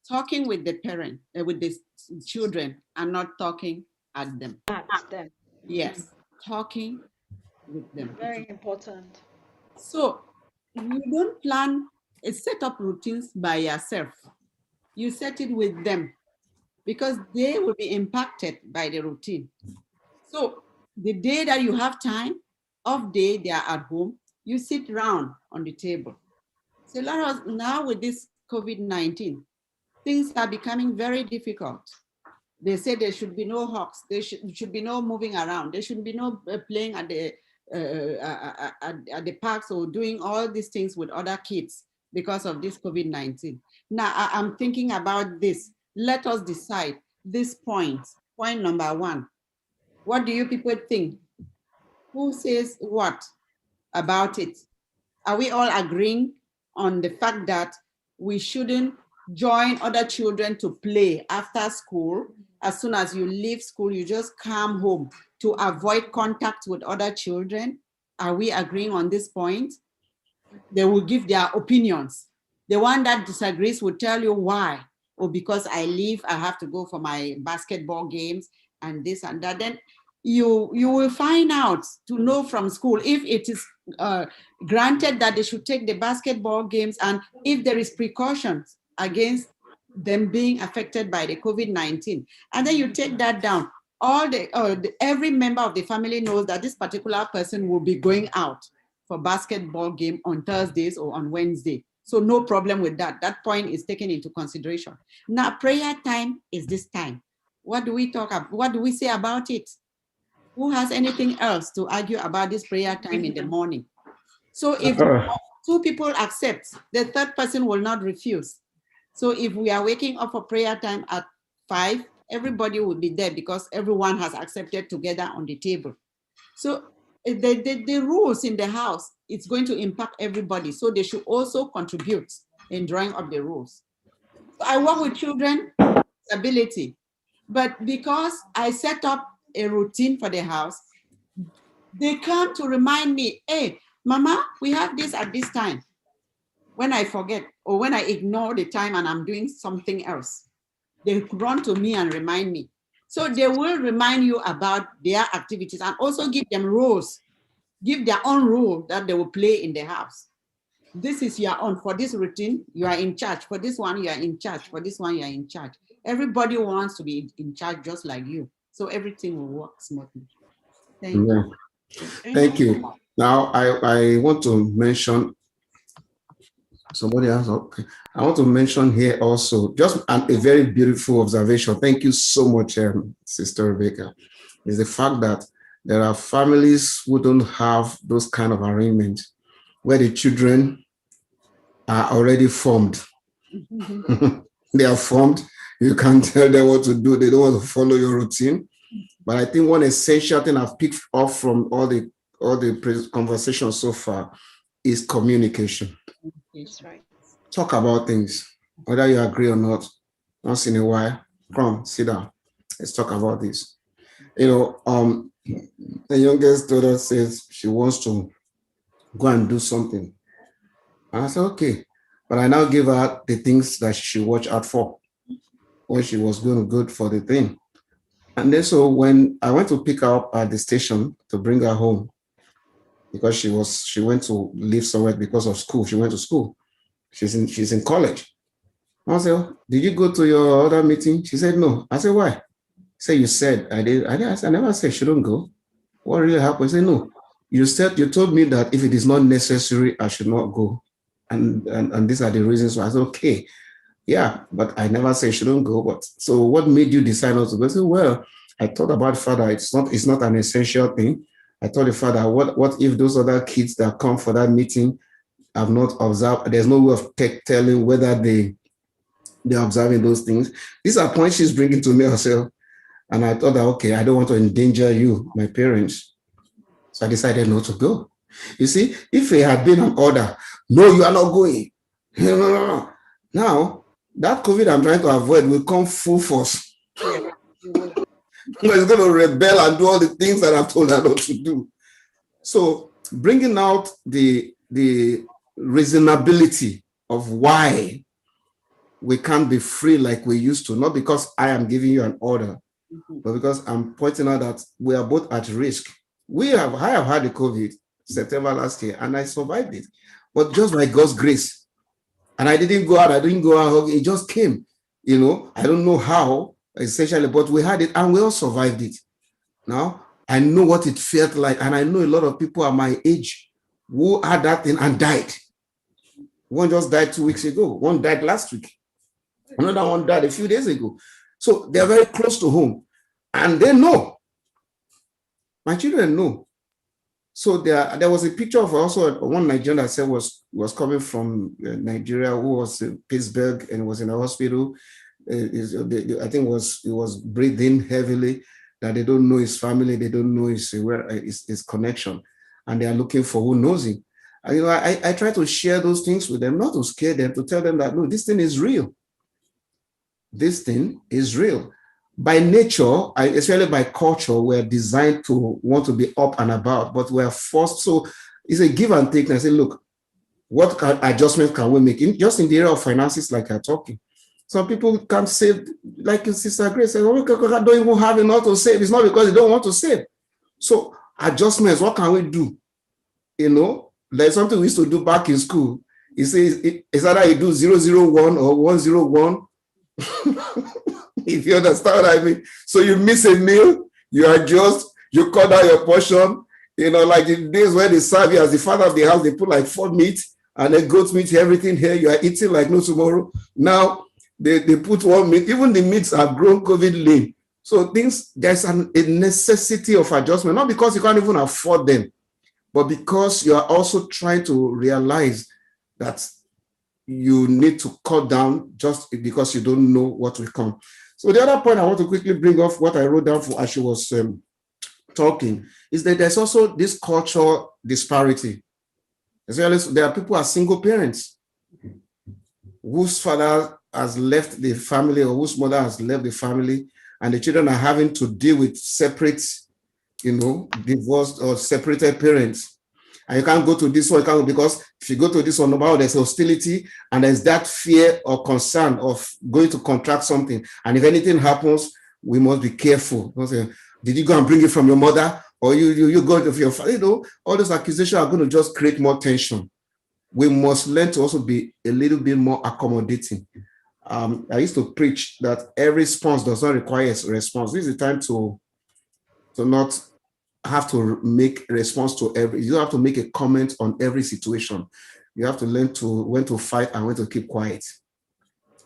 talking with the parent, with the children, and not talking at them. At them. Yes, talking with them. Very important. So you don't plan a set up routines by yourself. You set it with them because they will be impacted by the routine. So the day that you have time, off day, they are at home, you sit round on the table. So let us, now with this COVID-19, things are becoming very difficult. They say there should be no hugs, there should be no moving around, there should be no playing at the parks or doing all these things with other kids because of this COVID-19. Now I'm thinking about this. Let us decide this point. Point number one. What do you people think? Who says what about it? Are we all agreeing on the fact that we shouldn't join other children to play after school? As soon as you leave school, you just come home to avoid contact with other children? Are we agreeing on this point? They will give their opinions. The one that disagrees will tell you why. Or because I leave, I have to go for my basketball games and this and that. Then you will find out to know from school if it is granted that they should take the basketball games and if there is precautions against them being affected by the COVID-19. And then you take that down. Every member of the family knows that this particular person will be going out for basketball game on Thursdays or on Wednesday. So no problem with that. That point is taken into consideration. Now prayer time is this time. What do we talk about? What do we say about it? Who has anything else to argue about this prayer time in the morning? So if two people accept, the third person will not refuse. So if we are waking up for prayer time at 5, everybody will be there because everyone has accepted together on the table. So the rules in the house, it's going to impact everybody. So they should also contribute in drawing up the rules. So I work with children with disability, but because I set up a routine for the house, they come to remind me, hey, Mama, we have this at this time. When I forget or when I ignore the time and I'm doing something else, they run to me and remind me. So they will remind you about their activities and also give them rules, give their own rule that they will play in the house. This is your own. For this routine, you are in charge. For this one, you are in charge. For this one, you are in charge. Everybody wants to be in charge just like you. So everything will work smoothly. Thank you. Thank you. Now, I want to mention somebody else. Okay. I want to mention here also just a very beautiful observation. Thank you so much, Sister Rebecca. Is the fact that there are families who don't have those kind of arrangements where the children are already formed. They are formed. You can't tell them what to do. They don't want to follow your routine. But I think one essential thing I've picked up from all the conversations so far is communication. That's right. Talk about things, whether you agree or not. Once in a while, come sit down. Let's talk about this. You know, the youngest daughter says she wants to go and do something. And I said, okay. But I now give her the things that she should watch out for when she was going to go for the thing. And then so when I went to pick her up at the station to bring her home, because she went to live somewhere because of school. She went to school. She's in college. I said, did you go to your other meeting? She said, no. I said, why? She said, you said I did. I never said she shouldn't go. What really happened? I said, no. You told me that if it is not necessary, I should not go. And these are the reasons why. I said, okay. Yeah, but I never said she shouldn't go. But so what made you decide not to go? I said, well, I thought about father. It's not an essential thing. I told the father, what if those other kids that come for that meeting have not observed? There's no way of telling whether they're observing those things. These are points she's bringing to me herself. And I thought that, okay, I don't want to endanger you, my parents. So I decided not to go. You see, if it had been an order, no, you are not going. No. Now, that COVID I'm trying to avoid will come full force. Yeah, you will. It's going to rebel and do all the things that I've told her not to do. So bringing out the reasonability of why we can't be free like we used to, not because I am giving you an order, but because I'm pointing out that we are both at risk. I have had the COVID September last year and I survived it, but just by God's grace. And I didn't go out, it just came, I don't know how, essentially, but we had it and we all survived it. Now, I know what it felt like, and I know a lot of people at my age who had that thing and died. One just died 2 weeks ago, one died last week, another one died a few days ago. So they're very close to home, and they know. My children know. So there was a picture of also one Nigerian that said was coming from Nigeria, who was in Pittsburgh and was in a hospital. I think it was breathing heavily, that they don't know his family, they don't know his connection, and they are looking for who knows him. And, I try to share those things with them, not to scare them, to tell them that, no, this thing is real. This thing is real. By nature, especially by culture, we're designed to want to be up and about, but we're forced. So it's a give and take. And I say, look, what adjustments can we make? Just in the area of finances, like you're talking. Some people can't save, like Sister Grace said, I don't even have enough to save. It's not because they don't want to save. So adjustments, what can we do? There's something we used to do back in school. It says it's either you do 001 or 101. If you understand what I mean. So you miss a meal, you adjust, you cut down your portion. Like the days where they serve you as the father of the house, they put like 4 meat and then goat meat, everything here. You are eating like no tomorrow. Now they put 1 meat. Even the meats have grown COVID lean. So there's a necessity of adjustment, not because you can't even afford them, but because you are also trying to realize that you need to cut down just because you don't know what will come. So the other point I want to quickly bring off what I wrote down for as she was talking is that there's also this cultural disparity. As well as there are people who are single parents whose father has left the family or whose mother has left the family, and the children are having to deal with separate, divorced or separated parents. And you can't go to this one, because if you go to this one, there's hostility and there's that fear or concern of going to contract something. And if anything happens, we must be careful. Did you go and bring it from your mother? Or you go to your father? All those accusations are going to just create more tension. We must learn to also be a little bit more accommodating. I used to preach that every response does not require a response. This is the time to not have to make a response to you don't have to make a comment on every situation. You have to learn when to fight and when to keep quiet.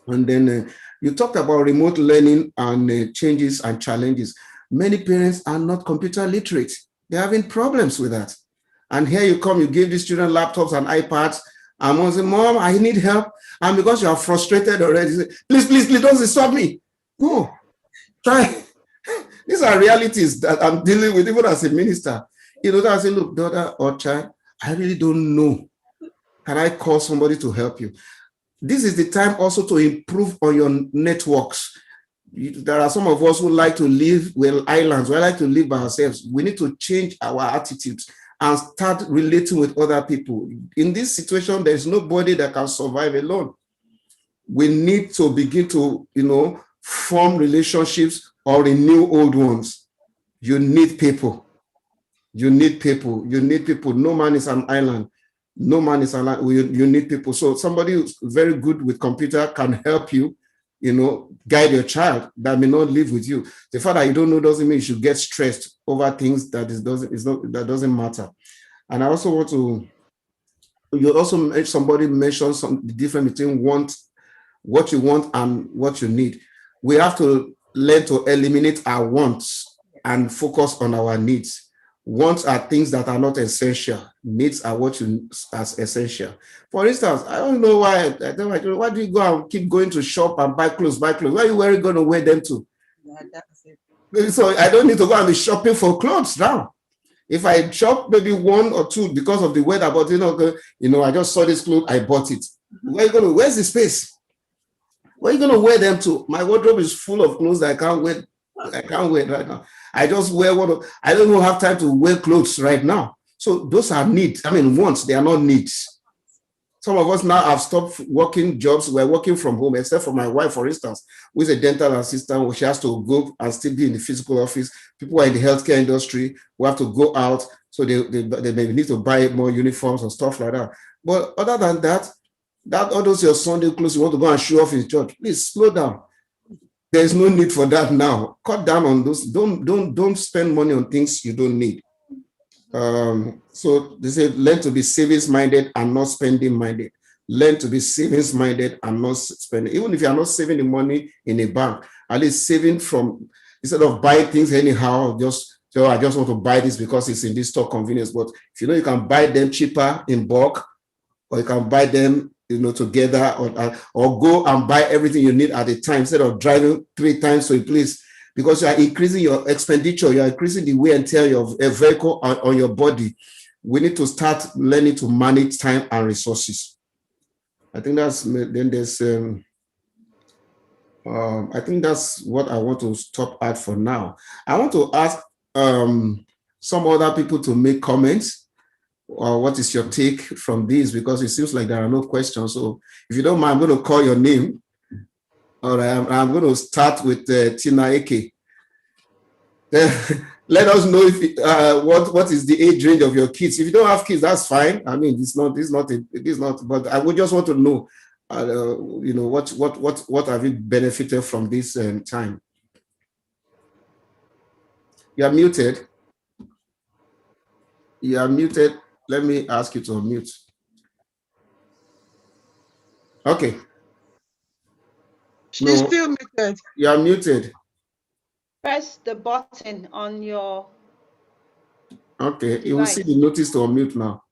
And then you talked about remote learning and changes and challenges. Many parents are not computer literate. They're having problems with that. And here you come, you give these children laptops and iPads, and mom says, Mom, I need help. And because you are frustrated already, you say, please, don't disturb me. No, try. These are realities that I'm dealing with even as a minister. I say, look, daughter or child, I really don't know. Can I call somebody to help you? This is the time also to improve on your networks. There are some of us who like to live islands. We like to live by ourselves. We need to change our attitudes and start relating with other people. In this situation, there's nobody that can survive alone. We need to begin to, form relationships or renew old ones. You need people. You need people. No man is an island. No man is an island. You need people. So somebody who's very good with computer can help you, guide your child that may not live with you. The fact that you don't know doesn't mean you should get stressed over things that doesn't matter. And I also want to, somebody mentioned the difference between what you want and what you need. We have to learn to eliminate our wants and focus on our needs. Wants are things that are not essential. Needs are what you as essential. For instance, I don't know why do you go and keep going to shop and buy clothes? Where are you going to wear them to? that's it. So I don't need to go and be shopping for clothes now. If I shop maybe one or two because of the weather, but I just saw this clothes, I bought it. Where's the space? Where are you gonna wear them to? My wardrobe is full of clothes that I can't wear. I can't wear right now. I just wear what I don't even have time to wear clothes right now. So those are needs. I mean, wants, they are not needs. Some of us now have stopped working jobs. We're working from home, except for my wife, for instance, who is a dental assistant. She has to go and still be in the physical office. People are in the healthcare industry who have to go out. So they may need to buy more uniforms and stuff like that. But other than that, all those your Sunday clothes you want to go and show off in church, please slow down. There's no need for that now. Cut down on those. Don't spend money on things you don't need. So they say learn to be savings minded and not spending minded. Learn to be savings minded and not spending. Even if you are not saving the money in a bank, at least saving from, instead of buying things anyhow, I just want to buy this because it's in this store convenience. But if you know you can buy them cheaper in bulk, or you can buy them together, or go and buy everything you need at a time instead of driving 3 times to a place, because you are increasing your expenditure, you are increasing the wear and tear of a vehicle on your body. We need to start learning to manage time and resources. I think that's I think that's what I want to stop at for now. I want to ask some other people to make comments. Or what is your take from this? Because it seems like there are no questions. So if you don't mind, I'm going to call your name. All right, I'm going to start with Tina Eke. Let us know if what is the age range of your kids. If you don't have kids, that's fine. I mean, it's not. But I would just want to know, what have you benefited from this time? You are muted. You are muted. Let me ask you to unmute. Okay. She's still muted. You are muted. Press the button on your. Okay, you will see the notice to unmute now.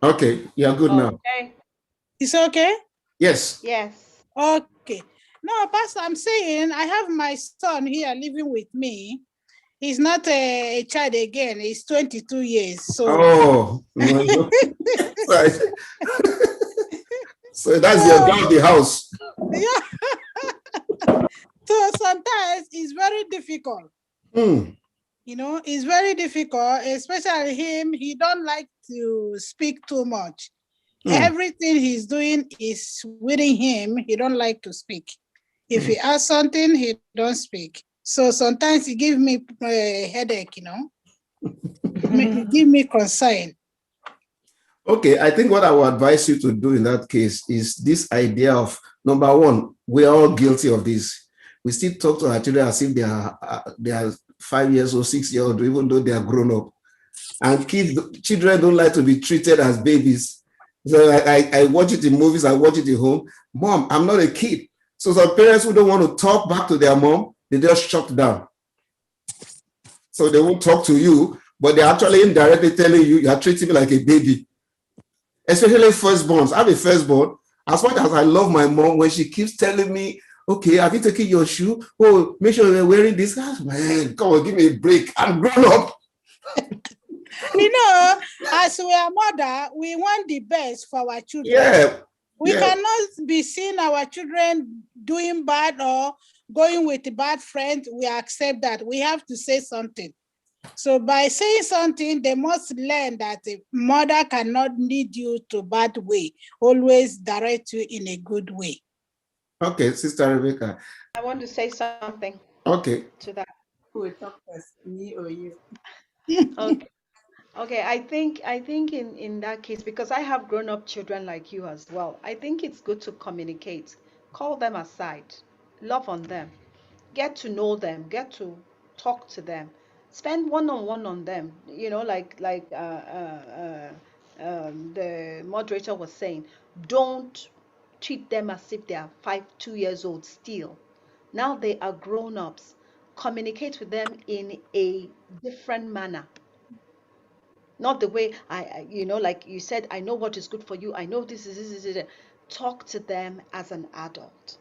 Okay, you are good now. Okay. It's okay? Yes. Yes. Okay. No, Pastor, I'm saying I have my son here living with me. He's not a child again. He's 22 years. So. Oh, no. Right. So that's your guy of the house. Yeah. So sometimes it's very difficult. It's very difficult, especially him. He don't like to speak too much. Everything he's doing is within him. He don't like to speak. If he asks something, he don't speak. So sometimes he give me a headache, give me concern. Okay, I think what I would advise you to do in that case is this idea of, number one, we are all guilty of this. We still talk to our children as if they are 5 years or 6 years old, even though they are grown up. And children don't like to be treated as babies. So I watch it in movies, I watch it at home. Mom, I'm not a kid. So some parents who don't want to talk back to their mom, they just shut down. So they won't talk to you, but they're actually indirectly telling you, you are treating me like a baby. Especially firstborns. I have a firstborn. As much as I love my mom, when she keeps telling me, okay, have you taken your shoe? Oh, make sure you're wearing this. Man, come on, give me a break. I'm grown up. As we are mother, we want the best for our children. Yeah. We cannot be seeing our children doing bad or going with a bad friend. We accept that. We have to say something. So by saying something, they must learn that a mother cannot lead you to bad way, always direct you in a good way. Okay, Sister Rebecca. I want to say something. Okay. To that. Who will talk first, me or you? Okay. Okay, I think in that case, because I have grown-up children like you as well, I think it's good to communicate. Call them aside, love on them, get to know them, get to talk to them, spend one-on-one on them. Like the moderator was saying, don't treat them as if they are 2 years old still. Now they are grown-ups. Communicate with them in a different manner. Not the way like you said, I know what is good for you. I know this is. Talk to them as an adult.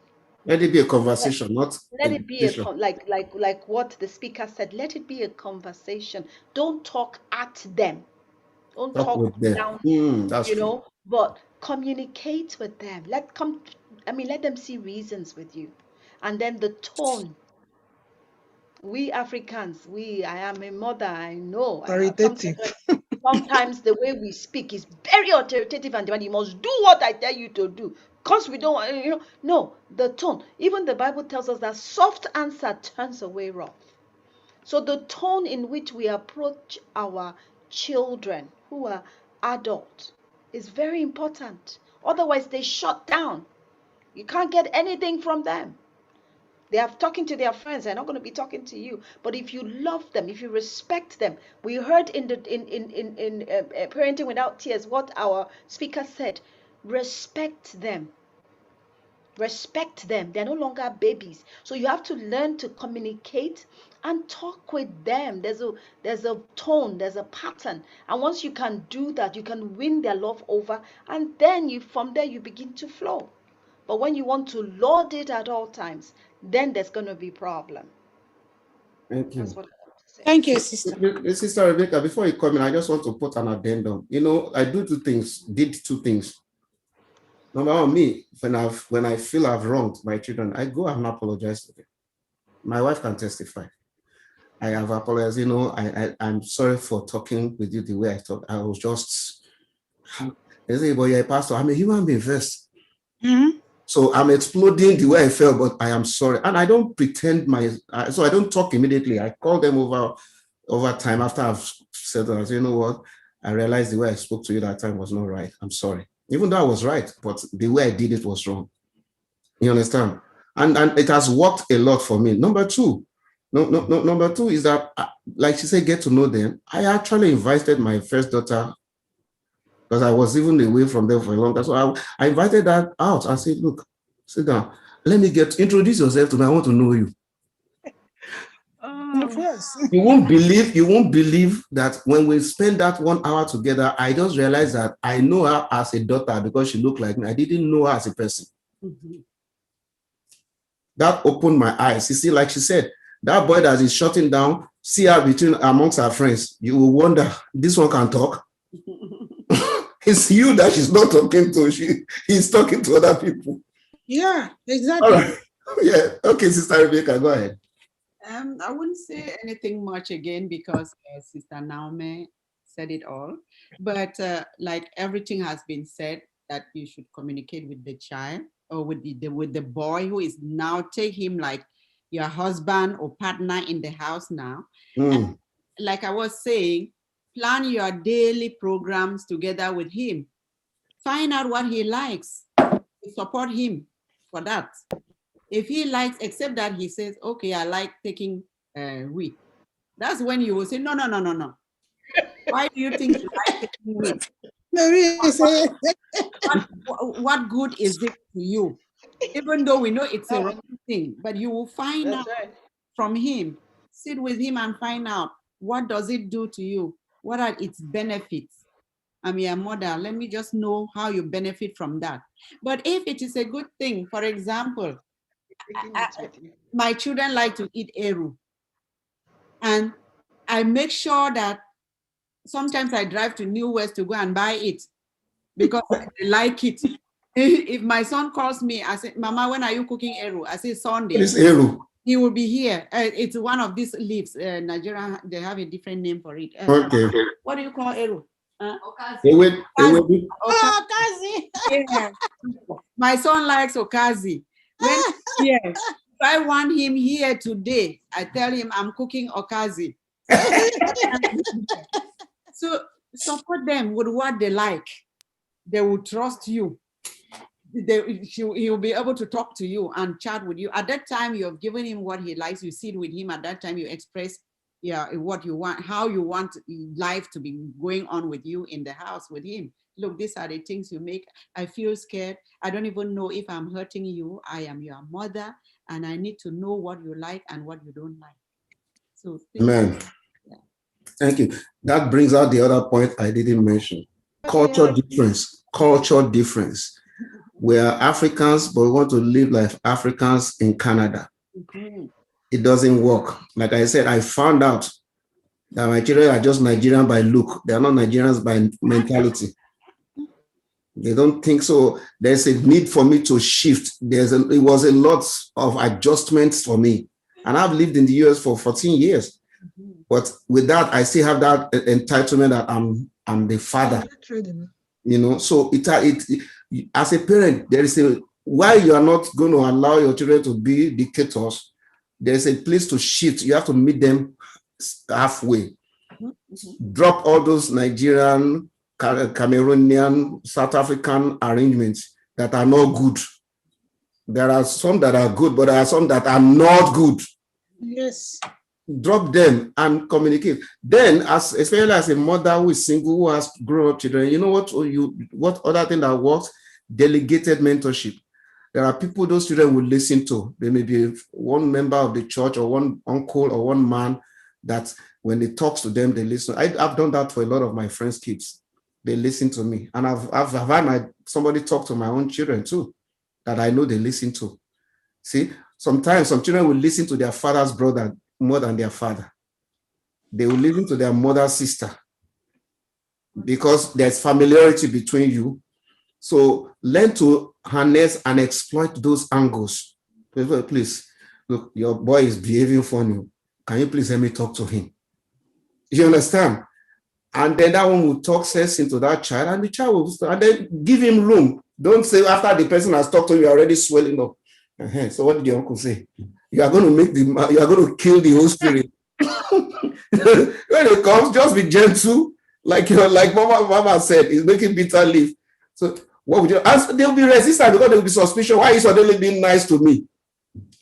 Let it be a conversation, not Let a it be a dictation. like what the speaker said. Let it be a conversation. Don't talk at them. Don't Talk talk with them. down, That's true. but communicate with them. Let them see reasons with you. And then the tone. We Africans, I am a mother, I know. I have Authoritative. sometimes the way we speak is very authoritative and demanding. You must do what I tell you to do. Because we don't no, the tone. Even the Bible tells us that soft answer turns away wrath. So the tone in which we approach our children who are adult is very important. Otherwise, they shut down. You can't get anything from them. They are talking to their friends. They're not going to be talking to you. But if you love them, if you respect them, we heard in the in parenting without tears what our speaker said. Respect them. Respect them. They're no longer babies. So you have to learn to communicate and talk with them. There's a tone, there's a pattern. And once you can do that, you can win their love over. And then from there you begin to flow. But when you want to lord it at all times, then there's going to be problem. Thank you. That's what I want to say. Thank you, sister. Sister Rebecca, before you come in, I just want to put an addendum. I did two things. Number one, me, when I feel I've wronged my children, I go and apologize to them. My wife can testify. I have apologized. I'm sorry for talking with you the way I talk. I was just, they say, but you're a pastor. I'm a human being first. Mm-hmm. So I'm exploding the way I felt, but I am sorry. And I don't pretend so I don't talk immediately. I call them over time after I've said that, you know what? I realized the way I spoke to you that time was not right. I'm sorry. Even though I was right, but the way I did it was wrong. You understand? And it has worked a lot for me. Number two is that, like she said, get to know them. I actually invited my first daughter, because I was even away from them for a long time. So I invited her out. I said, look, sit down. Let me introduce yourself to me. I want to know you. Of course. You won't believe that when we spend that 1 hour together, I just realized that I know her as a daughter because she looked like me. I didn't know her as a person. Mhm. That opened my eyes. You see, like she said, that boy that is shutting down, see her amongst her friends. You will wonder, this one can talk. It's you that she's not talking to. He's talking to other people. Yeah, exactly. All right. Yeah. Okay, Sister Rebecca, go ahead. I wouldn't say anything much again because Sister Naomi said it all. But like everything has been said, that you should communicate with the child or with the boy who is now, take him like your husband or partner in the house now. And like I was saying, plan your daily programs together with him. Find out what he likes. Support him for that. If he likes, except that he says, okay, I like taking weed. That's when you will say, no. Why do you think you like taking weed? What good is it to you? Even though we know it's a wrong thing, but you will find out from him, sit with him and find out, what does it do to you? What are its benefits? I'm your mother. Let me just know how you benefit from that. But if it is a good thing, for example, my children like to eat eru. And I make sure that sometimes I drive to New West to go and buy it because I like it. If my son calls me, I say, Mama, when are you cooking eru? I say, Sunday. What is eru? He will be here. It's one of these leaves. Nigeria, they have a different name for it. Okay. What do you call eru? Okazi. Okazi. Yeah. My son likes okazi. When if I want him here today, I tell him I'm cooking okazi. So support them with what they like. They will trust you. He will be able to talk to you and chat with you. At that time, you have given him what he likes. You sit with him. At that time, you express what you want, how you want life to be going on with you in the house with him. Look, these are the things you make. I feel scared. I don't even know if I'm hurting you. I am your mother, and I need to know what you like and what you don't like. So, Amen. Thank you. That brings out the other point I didn't mention. Culture difference. We are Africans, but we want to live like Africans in Canada. It doesn't work. Like I said, I found out that my children are just Nigerian by look. They are not Nigerians by mentality. They don't think so. There's a need for me to shift. It was a lot of adjustments for me. And I've lived in the US for 14 years. But with that, I still have that entitlement that I'm the father. You know, so it as a parent, there is why you are not going to allow your children to be dictators. There's a place to shift. You have to meet them halfway. Drop all those Nigerian, Cameroonian, South African arrangements that are not good. There are some that are good, but there are some that are not good. Yes. Drop them and communicate. Then, especially as a mother who is single, who has grown up children, you know what other thing that works? Delegated mentorship. There are people those children will listen to. They may be one member of the church or one uncle or one man that when they talk to them, they listen. I've done that for a lot of my friends' kids. They listen to me. And I've had somebody talk to my own children too, that I know they listen to. See, sometimes some children will listen to their father's brother more than their father. They will listen to their mother's sister because there's familiarity between you. So learn to harness and exploit those angles. Please, look, your boy is behaving funny. Can you please let me talk to him? You understand? And then that one will talk sense into that child, and the child will, and then give him room. Don't say after the person has talked to you, you're already swelling up. So what did your uncle say? You are going to kill the whole spirit. When it comes, just be gentle, like Mama said, he's making bitter leaf. So what would you ask? They'll be resistant because they'll be suspicious. Why is suddenly being nice to me?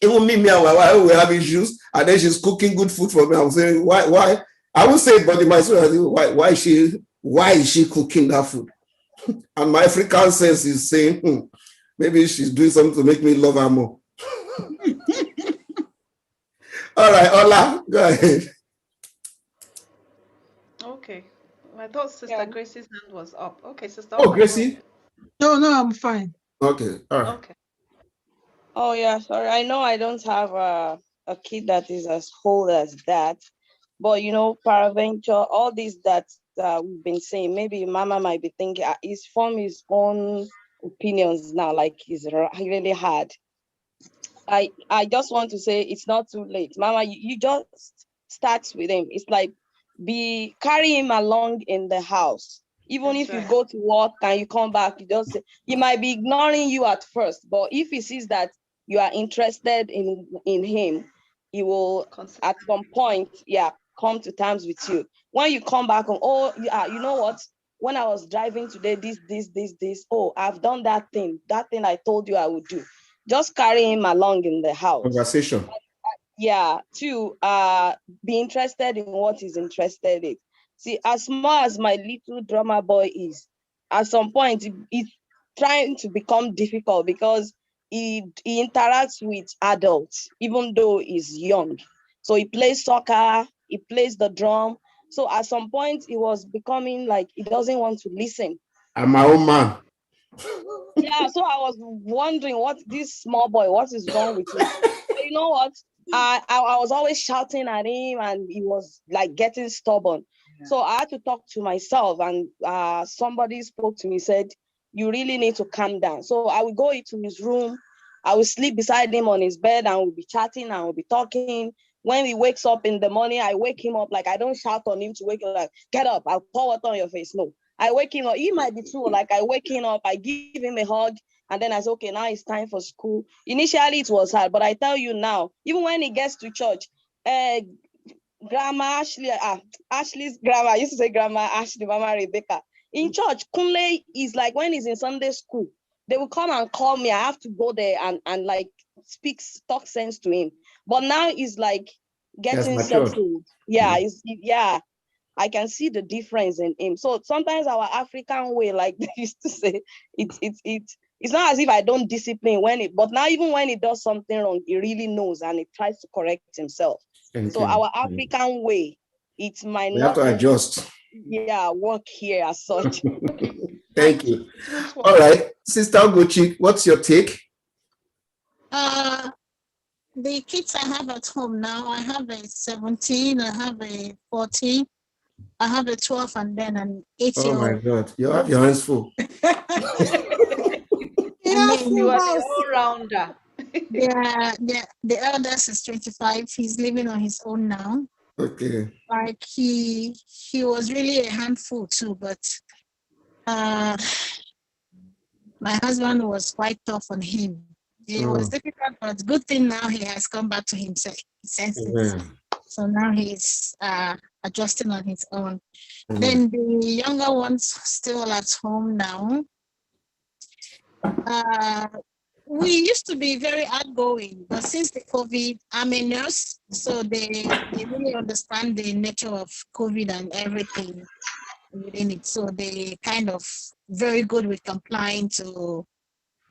Even me and my wife will have issues, and then she's cooking good food for me. I'm saying, why? I won't say it, but in my soul, why is she cooking that food? And my African sense is saying, maybe she's doing something to make me love her more. All right, Ola, go ahead. Okay. I thought Sister Gracie's hand was up. Okay, Sister. Oh, Gracie? No, I'm fine. Okay, all right. Okay. Oh, yeah, sorry. I know I don't have a kid that is as whole as that. But, peradventure, all these that we've been saying, maybe Mama might be thinking he's from his own opinions now, like he's really hard. I just want to say it's not too late. Mama, you just start with him. It's like carry him along in the house. Even if you go to work and you come back, you just say, he might be ignoring you at first, but if he sees that you are interested in him, he will at some point, come to terms with you. When you come back home, you know what? When I was driving today, this, oh, I've done that thing I told you I would do. Just carry him along in the house. Conversation. Yeah, to be interested in what he's interested in. See, as small as my little drummer boy is, at some point, it's trying to become difficult because he interacts with adults, even though he's young. So he plays soccer, he plays the drum. So at some point, it was becoming like he doesn't want to listen. I'm my own man. Yeah, so I was wondering what this small boy, what is wrong with him? So you know what? I was always shouting at him and he was like getting stubborn. Yeah. So I had to talk to myself, and somebody spoke to me, said, you really need to calm down. So I would go into his room, I would sleep beside him on his bed, and we'll be chatting and we'll be talking. When he wakes up in the morning, I wake him up. Like, I don't shout on him to wake him like, get up, I'll pour water on your face. No, I wake him up. He might be true. Like, I wake him up, I give him a hug, and then I say, okay, now it's time for school. Initially, it was hard, but I tell you now, even when he gets to church, Grandma Ashley, Ashley's grandma, I used to say Grandma Ashley, Mama Rebecca. In church, Kunle is like when he's in Sunday school, they will come and call me. I have to go there and like talk sense to him. But now he's like getting settled. Yeah, I can see the difference in him. So sometimes our African way, like they used to say, it's not as if I don't discipline but now even when he does something wrong, he really knows and he tries to correct himself. So our African way, it might not. We have to adjust. work here as such. Thank you. All right, Sister Gochi, what's your take? The kids I have at home now, I have a 17, I have a 14, I have a 12, and then an 8-year-old. Oh my God, you have your hands full. You are the all-rounder. The eldest is 25. He's living on his own now. Okay. Like he was really a handful too, but my husband was quite tough on him. It was difficult, but good thing now he has come back to himself, his senses. So now he's adjusting on his own. Then the younger ones still at home now. We used to be very outgoing, but since the COVID, I'm a nurse, so they really understand the nature of COVID and everything within it. So they kind of very good with complying to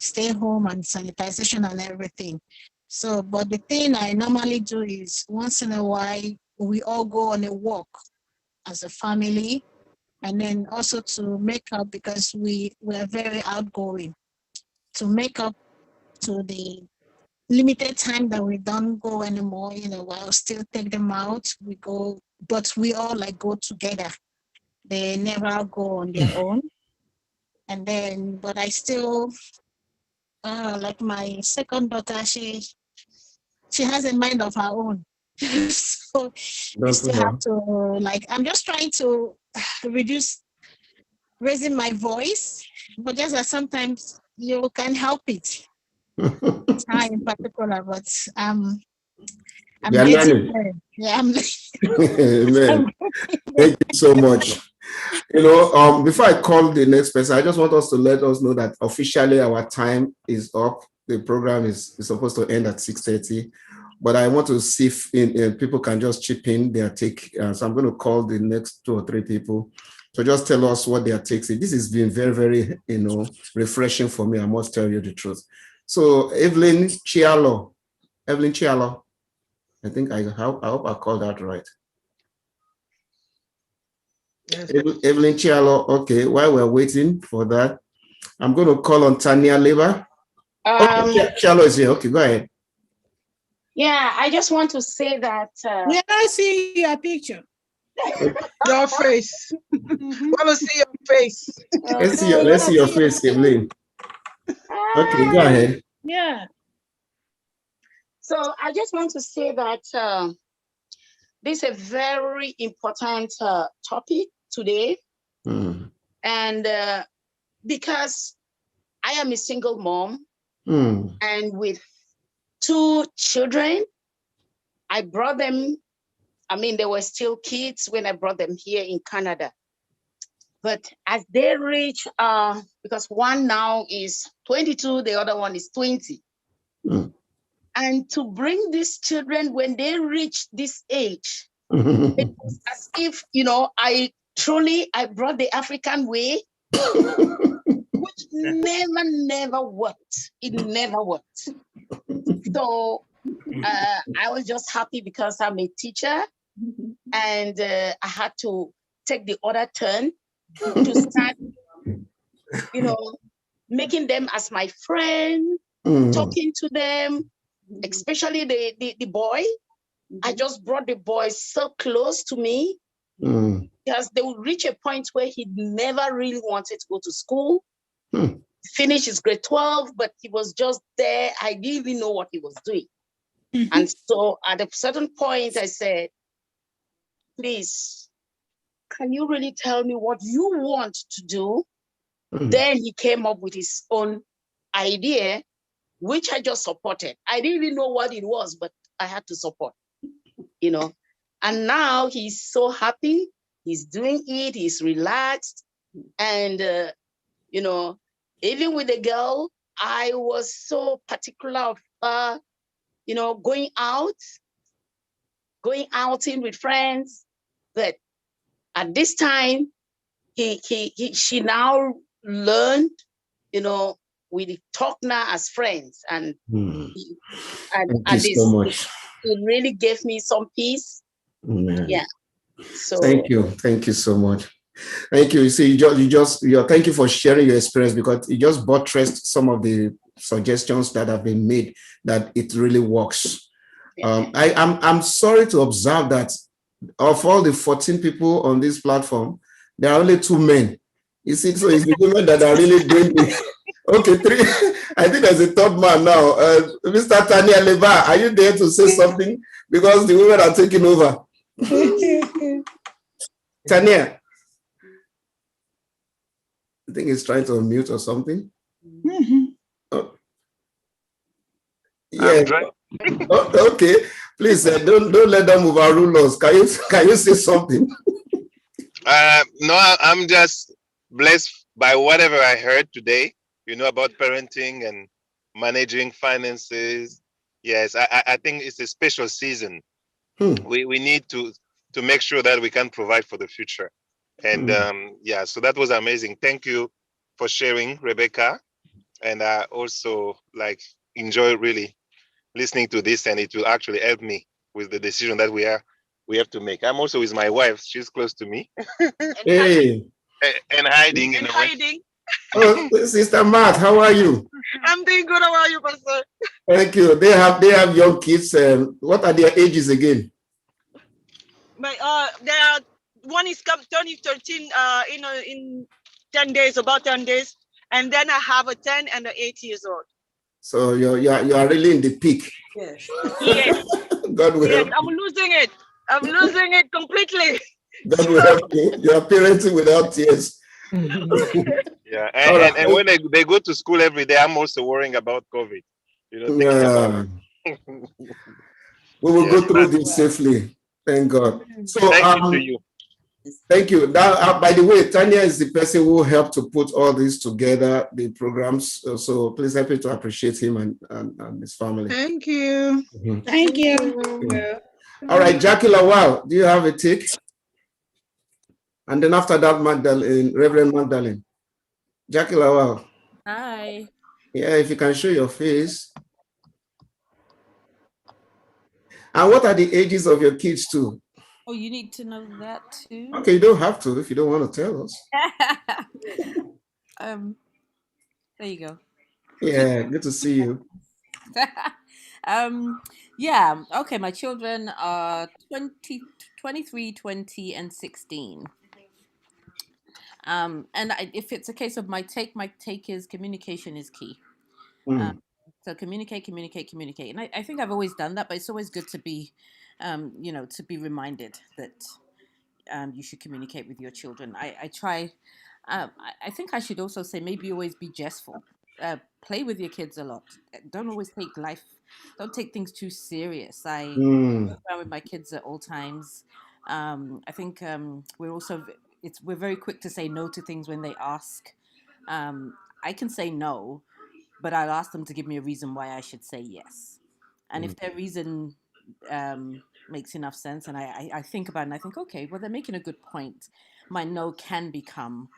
stay home and sanitization and everything. So, but the thing I normally do is once in a while, we all go on a walk as a family, and then also to make up, because we're very outgoing, to make up to the limited time that we don't go anymore, I'll still take them out. We go, but we all like go together. They never go on their own. And then, but I still, like my second daughter, she has a mind of her own. So we still have to, like, I'm just trying to reduce raising my voice, but just that sometimes you can't help it. It's high in particular, but I'm getting there. Yeah, Amen. Thank you so much. Before I call the next person, I just want us to let us know that officially our time is up. The program is supposed to end at 6:30, but I want to see if people can just chip in their take. So I'm going to call the next 2 or 3 people. So just tell us what their takes is. This has been very, very, refreshing for me. I must tell you the truth. So Evelyn Chialo, I think I hope I called that right. Yes. Evelyn Chialo, okay, while we're waiting for that, I'm going to call on Tanya Leva. Chialo is here, okay, go ahead. Yeah, I just want to say that. Yeah, I see your picture. Your face. Want to see your face. Let's see your face, Evelyn. Okay, go ahead. Yeah. So I just want to say that this is a very important topic today. And because I am a single mom and with 2 children, I brought them, they were still kids when I brought them here in Canada. But as they reach, because one now is 22, the other one is 20. And to bring these children, when they reach this age, it was as if, I brought the African way, which never worked. It never worked. So I was just happy because I'm a teacher and I had to take the other turn to start, making them as my friend, talking to them, especially the boy. I just brought the boy so close to me because they would reach a point where he never really wanted to go to school, finish his grade 12, but he was just there. I didn't even know what he was doing. And so at a certain point, I said, please, can you really tell me what you want to do? Then he came up with his own idea, which I just supported. I didn't even know what it was, but I had to support, And now he's so happy. He's doing it. He's relaxed. And, even with the girl, I was so particular of, going outing with friends. But at this time, she now learned, we talk now as friends, and Thank you so much. It really gave me some peace. Amen. Yeah. So thank you so much. Thank you. You see, thank you for sharing your experience, because it just buttressed some of the suggestions that have been made that it really works. I'm sorry to observe that of all the 14 people on this platform, there are only 2 men. You see, so it's the women that are really doing it. Okay, 3. I think there's a third man now. Mr. Tanya Leba, are you there to say something? Because the women are taking over. Tanya, I think he's trying to unmute or something. Oh. Yeah. Oh, okay. Please don't let them overrule us. Can you say something? No, I'm just blessed by whatever I heard today, about parenting and managing finances. Yes, I think it's a special season. We need to make sure that we can provide for the future. And yeah, so that was amazing. Thank you for sharing, Rebecca. And I also enjoy really listening to this, and it will actually help me with the decision that we have to make. I'm also with my wife. She's close to me. Hey. And hiding. And hiding. Oh, Sister Matt, how are you? I'm doing good. How are you, Pastor? Thank you. They have young kids. What are their ages again? One is turning 13 in 10 days, about 10 days. And then I have a 10 and an 8 years old. So you are really in the peak. Yes. Yes. God will help. I'm losing it. I'm losing it completely. God will help you. You are parenting without tears. Yeah, and when they go to school every day, I'm also worrying about COVID. Thinking about it. We will go through this safely. Thank God. So thank you to you. Thank you. Now, by the way, Tanya is the person who helped to put all this together, the programs. So please help me to appreciate him and his family. Thank you. Thank you. All right, Jackie Lawal, do you have a take? And then after that, Reverend Magdalene. Jackie Lawal. Hi. Yeah, if you can show your face. And what are the ages of your kids too? Oh, you need to know that too? Okay, you don't have to if you don't want to tell us. There you go. Yeah, good to see you. Yeah, okay, my children are 23, 20, and 16. And if it's a case of my take is communication is key. So communicate. And I think I've always done that, but it's always good to be, to be reminded that you should communicate with your children. I try, I think I should also say maybe always be jestful. Play with your kids a lot. Don't always don't take things too serious. I work around with my kids at all times. I think we're very quick to say no to things when they ask. I can say no, but I'll ask them to give me a reason why I should say yes. And if their reason makes enough sense, and I think about it and I think, okay, well, they're making a good point. My no can become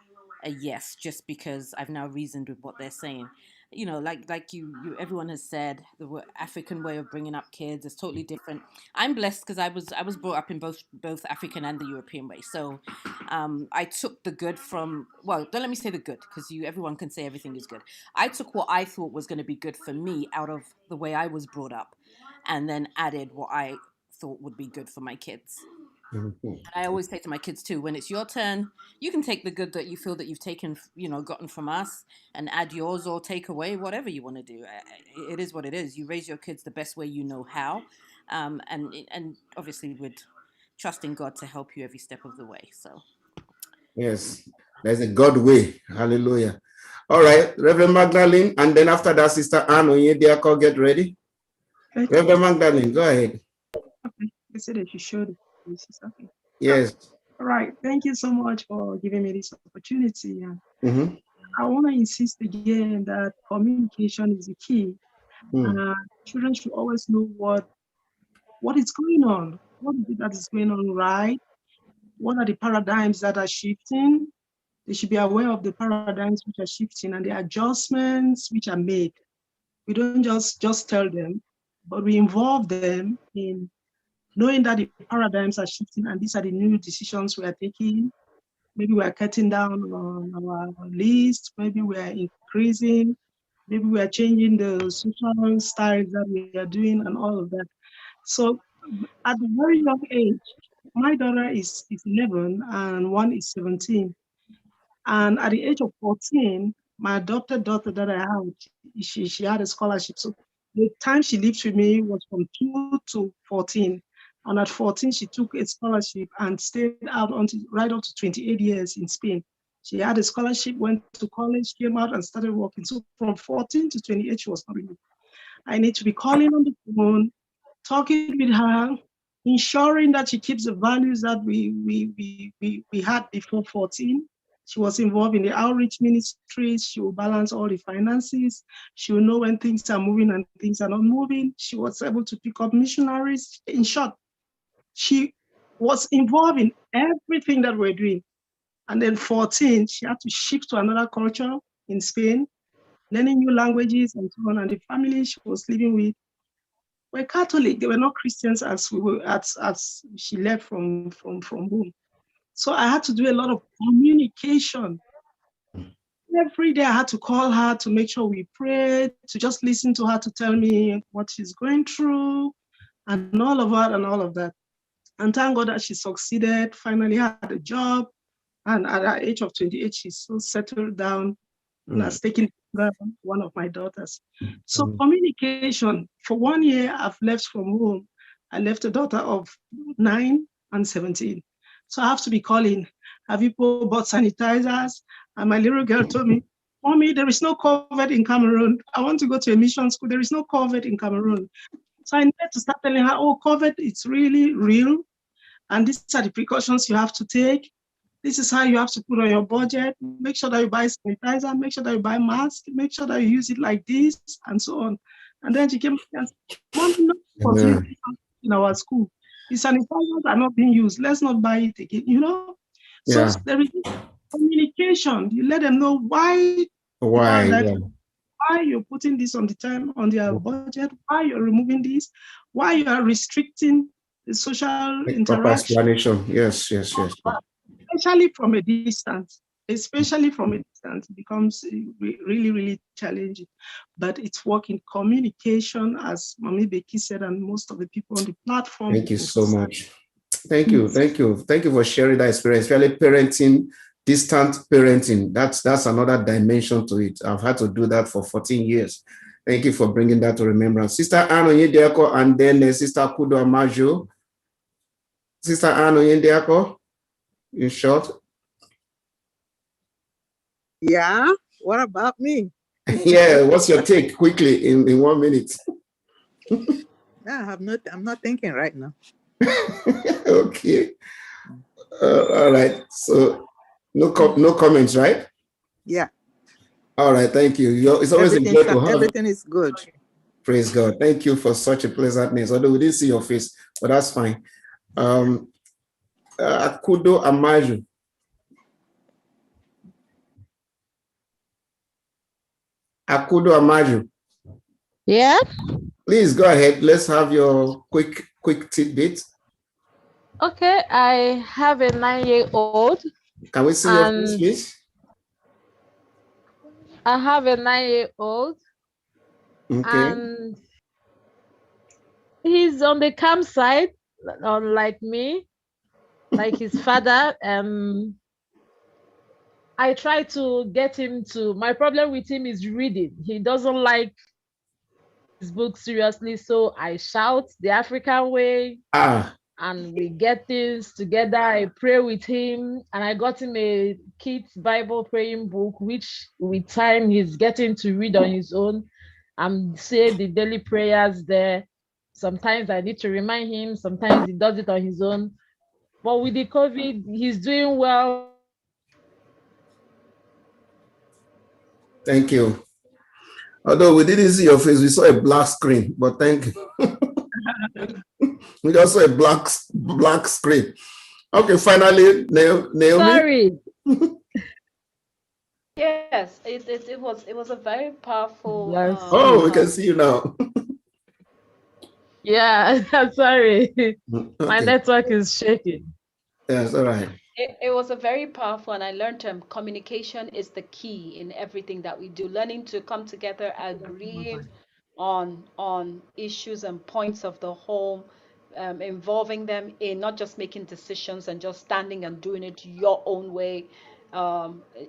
a yes just because I've now reasoned with what they're saying. Like you everyone has said, the African way of bringing up kids is totally different. I'm blessed because I was brought up in both African and the European way. So I took the good from, well, don't let me say the good, because everyone can say everything is good. I took what I thought was going to be good for me out of the way I was brought up, and then added what I thought would be good for my kids. And I always say to my kids too, when it's your turn, you can take the good that you feel that you've taken, gotten from us, and add yours or take away whatever you want to do. It is what it is. You raise your kids the best way you know how, and obviously with trusting God to help you every step of the way. So yes, there's a God way. Hallelujah. All right, Reverend Magdalene, and then after that, Sister Anne Onyediako, get ready. Reverend Magdalene, go ahead. Okay, I said that you showed this. Okay. Yes. All right. Thank you so much for giving me this opportunity. I want to insist again that communication is the key. Children should always know what is going on. What is it that is going on, right? What are the paradigms that are shifting? They should be aware of the paradigms which are shifting and the adjustments which are made. We don't just tell them, but we involve them in knowing that the paradigms are shifting and these are the new decisions we are taking. maybe we are cutting down on our list, maybe we are increasing, maybe we are changing the social styles that we are doing and all of that. So at a very young age, my daughter is 11 and one is 17. And at the age of 14, my adopted daughter that I have, she had a scholarship. So the time she lived with me was from 2 to 14. And at 14, she took a scholarship and stayed out until right up to 28 years in Spain. She had a scholarship, went to college, came out and started working. So from 14 to 28, she was not with me. I need to be calling on the phone, talking with her, ensuring that she keeps the values that we had before 14. She was involved in the outreach ministries. She will balance all the finances. She will know when things are moving and things are not moving. She was able to pick up missionaries. In short, she was involved in everything that we're doing. And then 14, she had to shift to another culture in Spain, learning new languages and so on. And the family she was living with were Catholic. They were not Christians as we were as she left from home. So I had to do a lot of communication. Every day I had to call her to make sure we prayed, to just listen to her to tell me what she's going through and all of that and all of that. And thank God that she succeeded, finally had a job. And at the age of 28, she's so settled down and has taken one of my daughters. So communication, for 1 year, I've left from home. I left a daughter of 9 and 17. So I have to be calling. Have people bought sanitizers? And my little girl told me, Mommy, there is no COVID in Cameroon. I want to go to a mission school. There is no COVID in Cameroon. So I need to start telling her, oh, COVID, it's really real. And these are the precautions you have to take. This is how you have to put on your budget. Make sure that you buy sanitizer, make sure that you buy masks, make sure that you use it like this, and so on. And then she came and said, Mom, not in our school. The sanitizers are not being used. Let's not buy it again, you know? So there is communication. You let them know why you're putting this on the time on their budget, why you're removing this, why you are restricting the social interaction. Explanation. Yes. Especially from a distance, it becomes really, really challenging. But it's working. Communication, as Mami Becky said, and most of the people on the platform. Thank you so much. Thank you for sharing that experience. Really, parenting, distant parenting. That's another dimension to it. I've had to do that for 14 years. Thank you for bringing that to remembrance. Sister Anne Onyedeako, and then Sister Kudo Amajo. Sister Anne Onyedeako, in short. Yeah, what about me? Yeah, what's your take quickly in 1 minute? Yeah, I'm not thinking right now. Okay. All right. So no comments, right? Yeah. All right. Thank you. It's always good to have. Everything is good. Praise God. Thank you for such a pleasantness. Although we didn't see your face, but that's fine. Kudo Amaju. Akudo Amaju. Yeah. Please go ahead. Let's have your quick tidbit. Okay, I have a 9-year-old. Can we see your face, please? I have a 9-year-old. Okay. And he's on the calm side, unlike me, like his father. I try to get him to, my problem with him is reading. He doesn't like his book seriously, so I shout the African way. And we get things together. I pray with him, and I got him a kids Bible praying book, which with time he's getting to read on his own. I'm saying the daily prayers there. Sometimes I need to remind him, sometimes he does it on his own. But with the COVID, he's doing well. Thank you. Although we didn't see your face, we saw a black screen, but thank you. We just saw a black screen. Okay, finally, Naomi. Sorry. Yes, it was a very powerful. We can see you now. Yeah, sorry. Okay. My network is shaking. Yes, all right. It was a very powerful, and I learned communication is the key in everything that we do. Learning to come together, agree on issues and points of the home, involving them in not just making decisions and just standing and doing it your own way.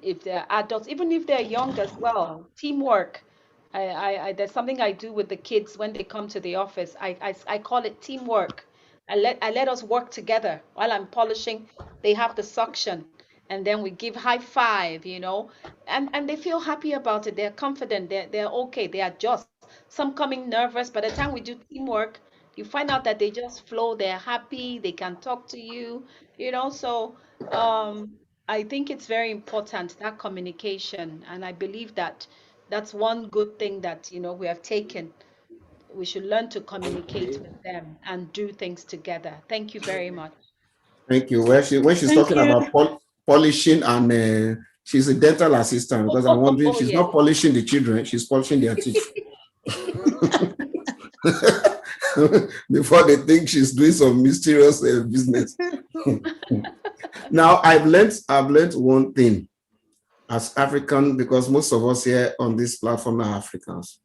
If they're adults, even if they're young as well, teamwork. There's something I do with the kids when they come to the office. I call it teamwork. I let us work together while I'm polishing. They have the suction, and then we give high five, and they feel happy about it. They're confident. They're okay. They adjust. Some coming nervous. By the time we do teamwork, you find out that they just flow. They're happy. They can talk to you. So I think it's very important, that communication, and I believe that that's one good thing that we have taken. We should learn to communicate with them and do things together. Thank you very much. Thank you. When she's Thank talking you. about polishing, and she's a dental assistant, because I'm wondering, she's Yes. not polishing the children, she's polishing their teeth. Before they think she's doing some mysterious business. Now, I've learned one thing as African, because most of us here on this platform are Africans.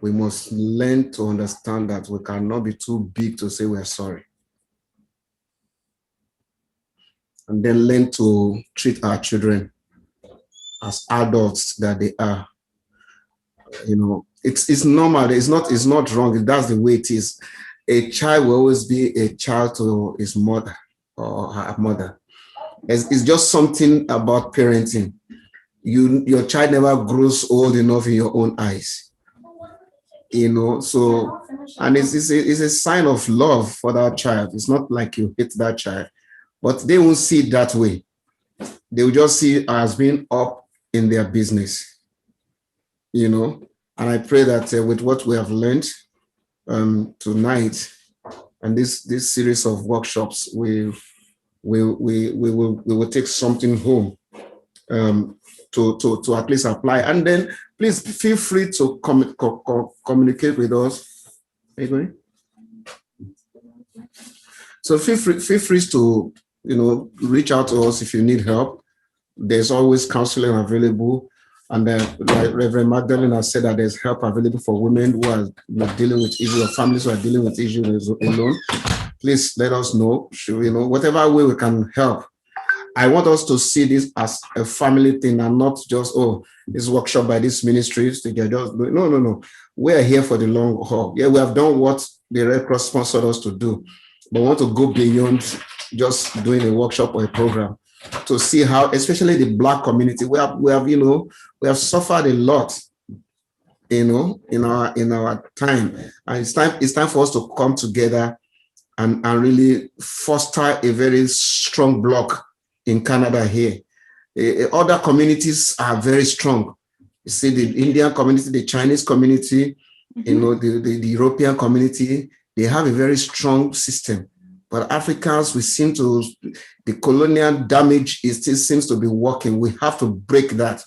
We must learn to understand that we cannot be too big to say we're sorry. And then learn to treat our children as adults that they are. It's normal. It's not wrong. That's the way it is. A child will always be a child to his mother or her mother. It's just something about parenting. Your child never grows old enough in your own eyes. So, and it's a sign of love for that child. It's not like you hate that child, but they won't see it that way. They will just see it as being up in their business, And I pray that with what we have learned tonight and this series of workshops, we will take something home to at least apply. And then please feel free to communicate with us. Are you going? So feel free to reach out to us if you need help. There's always counseling available. And like Reverend Magdalene has said that there's help available for women who are dealing with issues, or families who are dealing with issues alone. Please let us know. Whatever way we can help. I want us to see this as a family thing and not just, this workshop by this ministry. No. We're here for the long haul. Yeah, we have done what the Red Cross sponsored us to do, but we want to go beyond just doing a workshop or a program to see how, especially the Black community, we have suffered a lot, in our time, and it's time for us to come together and really foster a very strong block in Canada here. Other communities are very strong. You see the Indian community, the Chinese community, the European community, they have a very strong system. But Africans, the colonial damage still seems to be working. We have to break that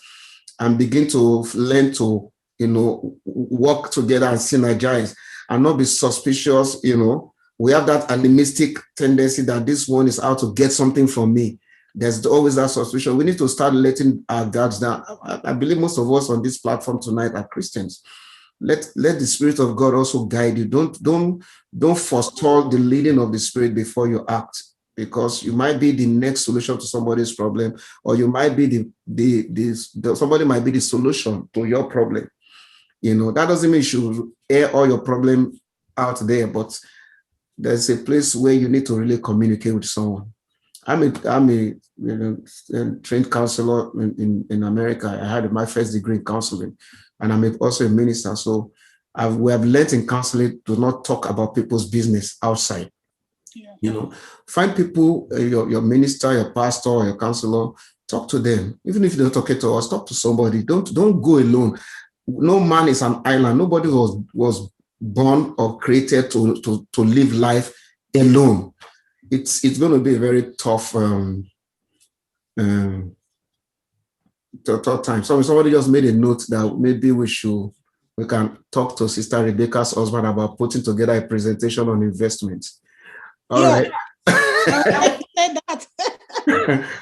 and begin to learn to, work together and synergize and not be suspicious. We have that animistic tendency that this one is out to get something from me. There's always that suspicion. We need to start letting our guards down. I believe most of us on this platform tonight are Christians. Let the Spirit of God also guide you. Don't forestall the leading of the Spirit before you act, because you might be the next solution to somebody's problem, or you might be somebody might be the solution to your problem. That doesn't mean you should air all your problem out there, but there's a place where you need to really communicate with someone. I'm a trained counselor in America. I had my first degree in counseling, and I'm also a minister. So we have learned in counseling to not talk about people's business outside. Yeah. Find people, your minister, your pastor, or your counselor, talk to them. Even if you don't talk to us, talk to somebody. Don't go alone. No man is an island. Nobody was born or created to live life alone. It's going to be a very tough time. So somebody just made a note that maybe we can talk to Sister Rebecca's husband about putting together a presentation on investments. All right. I said that.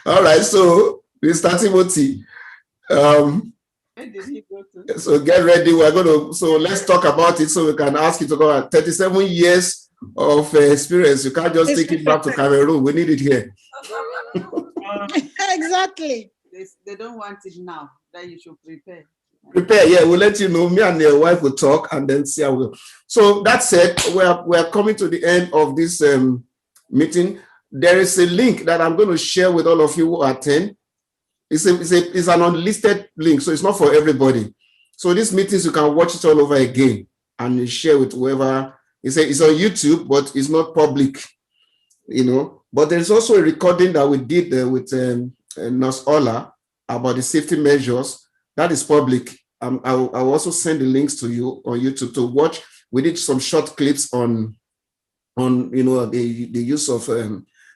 All right, so Mr. Timothy, Where did he go to? so get ready. We're going to, so let's talk about it so we can ask you to go at 37 years of experience. You can't just take it back to Cameroon. We need it here. Exactly. They don't want it now. Then you should prepare. Prepare, yeah. We'll let you know. Me and your wife will talk and then see how we go. So that said, we're coming to the end of this meeting. There is a link that I'm going to share with all of you who attend. It's an unlisted link, so it's not for everybody. So these meetings, you can watch it all over again and you share with whoever. It's on YouTube, but it's not public, you know. But there's also a recording that we did with Nurse Ola about the safety measures. That is public. I'll also send the links to you on YouTube to watch. We did some short clips on you know, the use of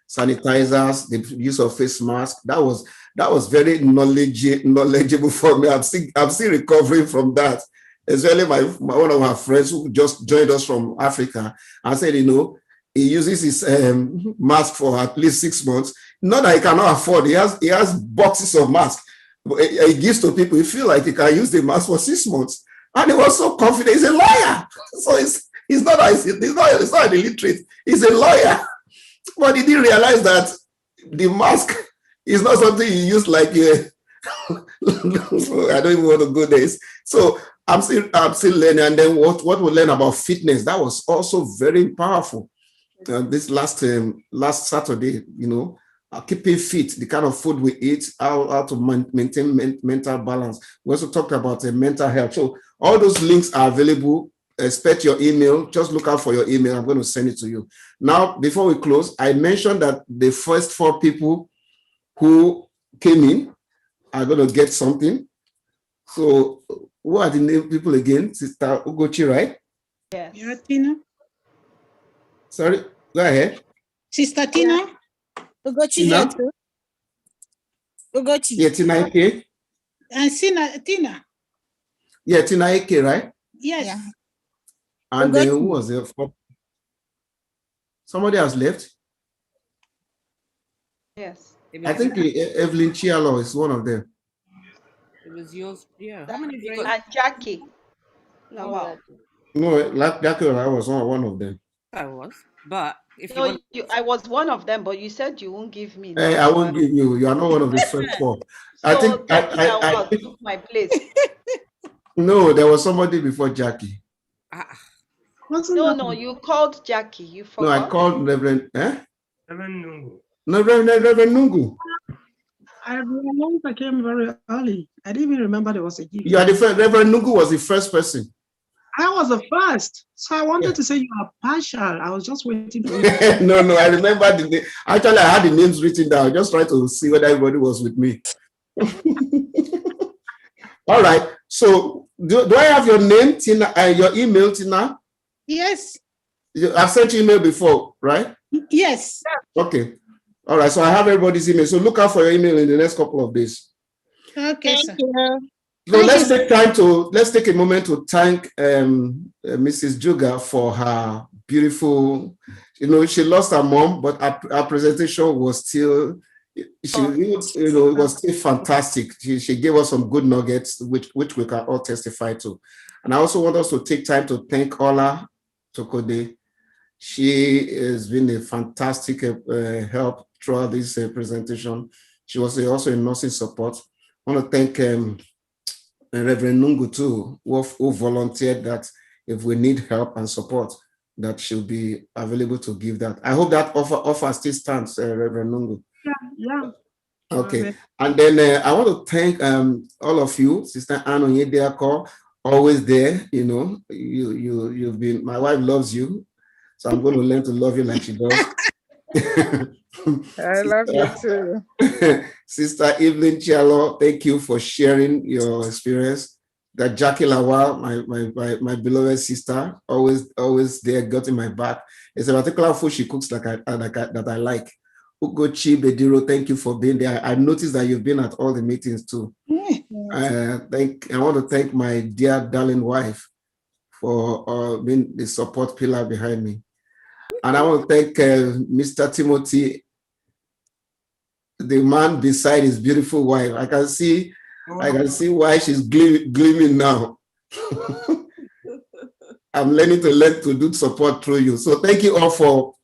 sanitizers, the use of face masks. That was very knowledgeable for me. I'm still recovering from that. Especially one of my friends who just joined us from Africa and said, you know, he uses his mask for at least 6 months. Not that he cannot afford. He has boxes of masks. He gives to people. He feel like he can use the mask for 6 months, and he was so confident. He's a lawyer, so he's not an illiterate. He's a lawyer, but he didn't realize that the mask is not something you use like I don't even want to go there. So I'm still learning, and then what we learn about fitness, that was also very powerful. This last Saturday, you know, keeping fit, the kind of food we eat, how to maintain mental balance. We also talked about mental health. So all those links are available. Expect your email. Just look out for your email. I'm going to send it to you. Now, before we close, I mentioned that the first 4 people who came in are going to get something. So who are the people again? Sister Ugochi, right? Yes. Yeah, Tina. Sorry, go ahead. Sister Tina. Ugochi here too. Ugochi. Yeah, Tina Ike. And Tina. Yeah, Tina Ike, right? Yes. Yeah. And then who was there? Somebody has left? Yes. I think Evelyn Chialo is one of them. It was yours, yeah. How many you got? And Jackie. No, wow. No, like Jackie, I was one of them. I was, but if no, I was one of them, but you said you won't give me. Hey, I won't give you. You are not one of the first 4. So I think I took my place. No, there was somebody before Jackie. No, you called Jackie. You forgot. No, I called Reverend. Reverend Nungu. No, Reverend Nungu. I remember I came very early. I didn't even remember there was a gift. You are the first. Reverend Nungu was the first person. I was the first. So I wanted to say you are partial. I was just waiting for you. No, I remember the name. Actually, I had the names written down. Just trying to see whether everybody was with me. All right. So do I have your name, Tina, your email, Tina? Yes. I've sent you email before, right? Yes. Okay. All right. So I have everybody's email. So look out for your email in the next couple of days. Okay, Thank you. So let's take a moment to thank Mrs. Juga for her beautiful, you know, she lost her mom, but our presentation was still, it was still fantastic. She gave us some good nuggets, which we can all testify to. And I also want us to take time to thank Ola Tokode. She has been a fantastic help throughout this presentation. She was also a nursing support. I want to thank Reverend Nungu too, who volunteered that if we need help and support, that she'll be available to give that. I hope that offer still stands, Reverend Nungu. Yeah. Okay. And then I want to thank all of you, Sister Anne Onyediako, always there. You know, you've been, my wife loves you, so I'm going to learn to love you like she does. I love you too. Sister Evelyn Chialo, thank you for sharing your experience. That Jackie Lawal, my beloved sister, always there, got in my back. It's a particular food she cooks that I like. Ugochi Bediro, thank you for being there. I noticed that you've been at all the meetings too. I want to thank my dear darling wife for being the support pillar behind me. And I want to thank Mr. Timothy the man beside his beautiful wife. I can see why she's gleaming now. I'm learning to do support through you. So thank you all for